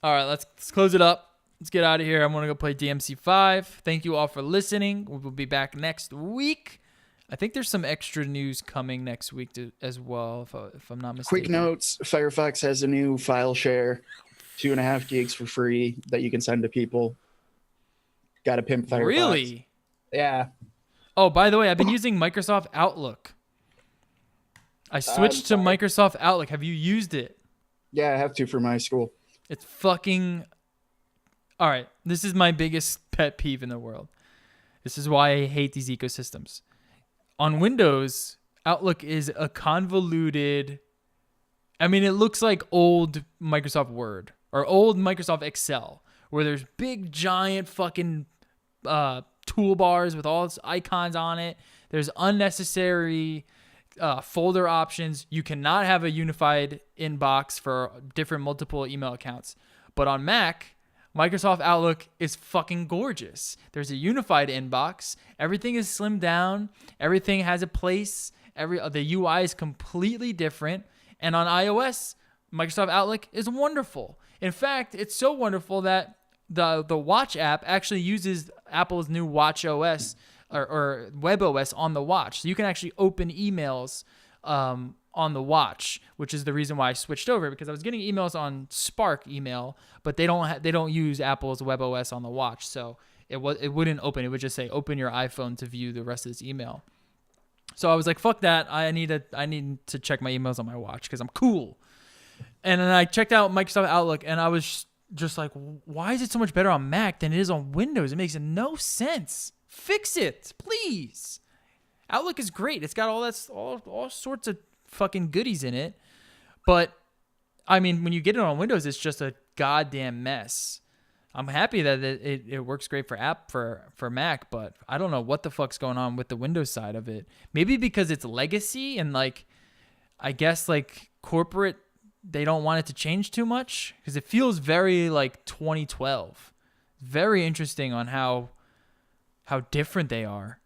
All right, let's close it up. Let's get out of here. I'm going to go play DMC5. Thank you all for listening. We will be back next week. I think there's some extra news coming next week as well, if I'm not mistaken. Quick notes, Firefox has a new file share, 2.5 gigs for free that you can send to people. Got to pimp Firefox. Really? Yeah. Oh, by the way, I've been using Microsoft Outlook. I switched to Microsoft Outlook. Have you used it? Yeah, I have to for my school. It's fucking... All right, this is my biggest pet peeve in the world. This is why I hate these ecosystems. On Windows, Outlook is a convoluted... I mean, it looks like old Microsoft Word or old Microsoft Excel, where there's big, giant fucking toolbars with all its icons on it. There's unnecessary... folder options. You cannot have a unified inbox for different multiple email accounts. But on Mac, Microsoft Outlook is fucking gorgeous. There's a unified inbox. Everything is slimmed down. Everything has a place. The UI is completely different. And on iOS, Microsoft Outlook is wonderful. In fact, it's so wonderful that the Watch app actually uses Apple's new Watch OS or WebOS on the watch. So you can actually open emails on the watch, which is the reason why I switched over, because I was getting emails on Spark email, but they don't use Apple's WebOS on the watch. So it wouldn't open. It would just say open your iPhone to view the rest of this email. So I was like, fuck that. I need to check my emails on my watch because I'm cool. And then I checked out Microsoft Outlook and I was just like, why is it so much better on Mac than it is on Windows? It makes no sense. Fix it, please. Outlook is great. It's got all sorts of fucking goodies in it. But I mean, when you get it on Windows, it's just a goddamn mess. I'm happy that it works great for Mac, but I don't know what the fuck's going on with the Windows side of it. Maybe because it's legacy and like, I guess like corporate, they don't want it to change too much because it feels very like 2012. Very interesting on how different they are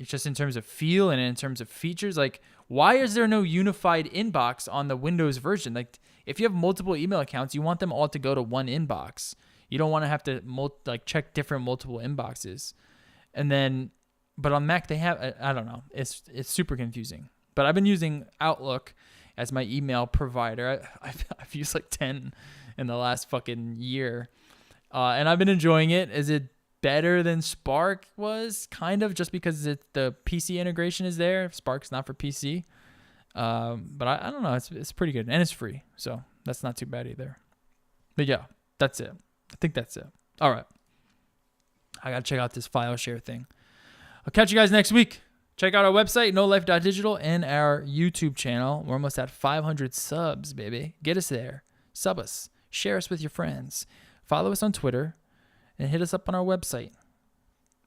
it's just in terms of feel and in terms of features. Like, why is there no unified inbox on the Windows version? Like, if you have multiple email accounts, you want them all to go to one inbox. You don't want to have to check different multiple inboxes. And then, but on Mac they have, I don't know. It's super confusing. But I've been using Outlook as my email provider. I've used like 10 in the last fucking year. And I've been enjoying it. Is it better than Spark was? Kind of, just because the PC integration is there. Spark's not for PC. But I don't know. It's pretty good. And it's free. So that's not too bad either. But yeah, that's it. I think that's it. All right. I got to check out this file share thing. I'll catch you guys next week. Check out our website, nolife.digital, and our YouTube channel. We're almost at 500 subs, baby. Get us there. Sub us. Share us with your friends. Follow us on Twitter. And hit us up on our website.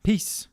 Peace.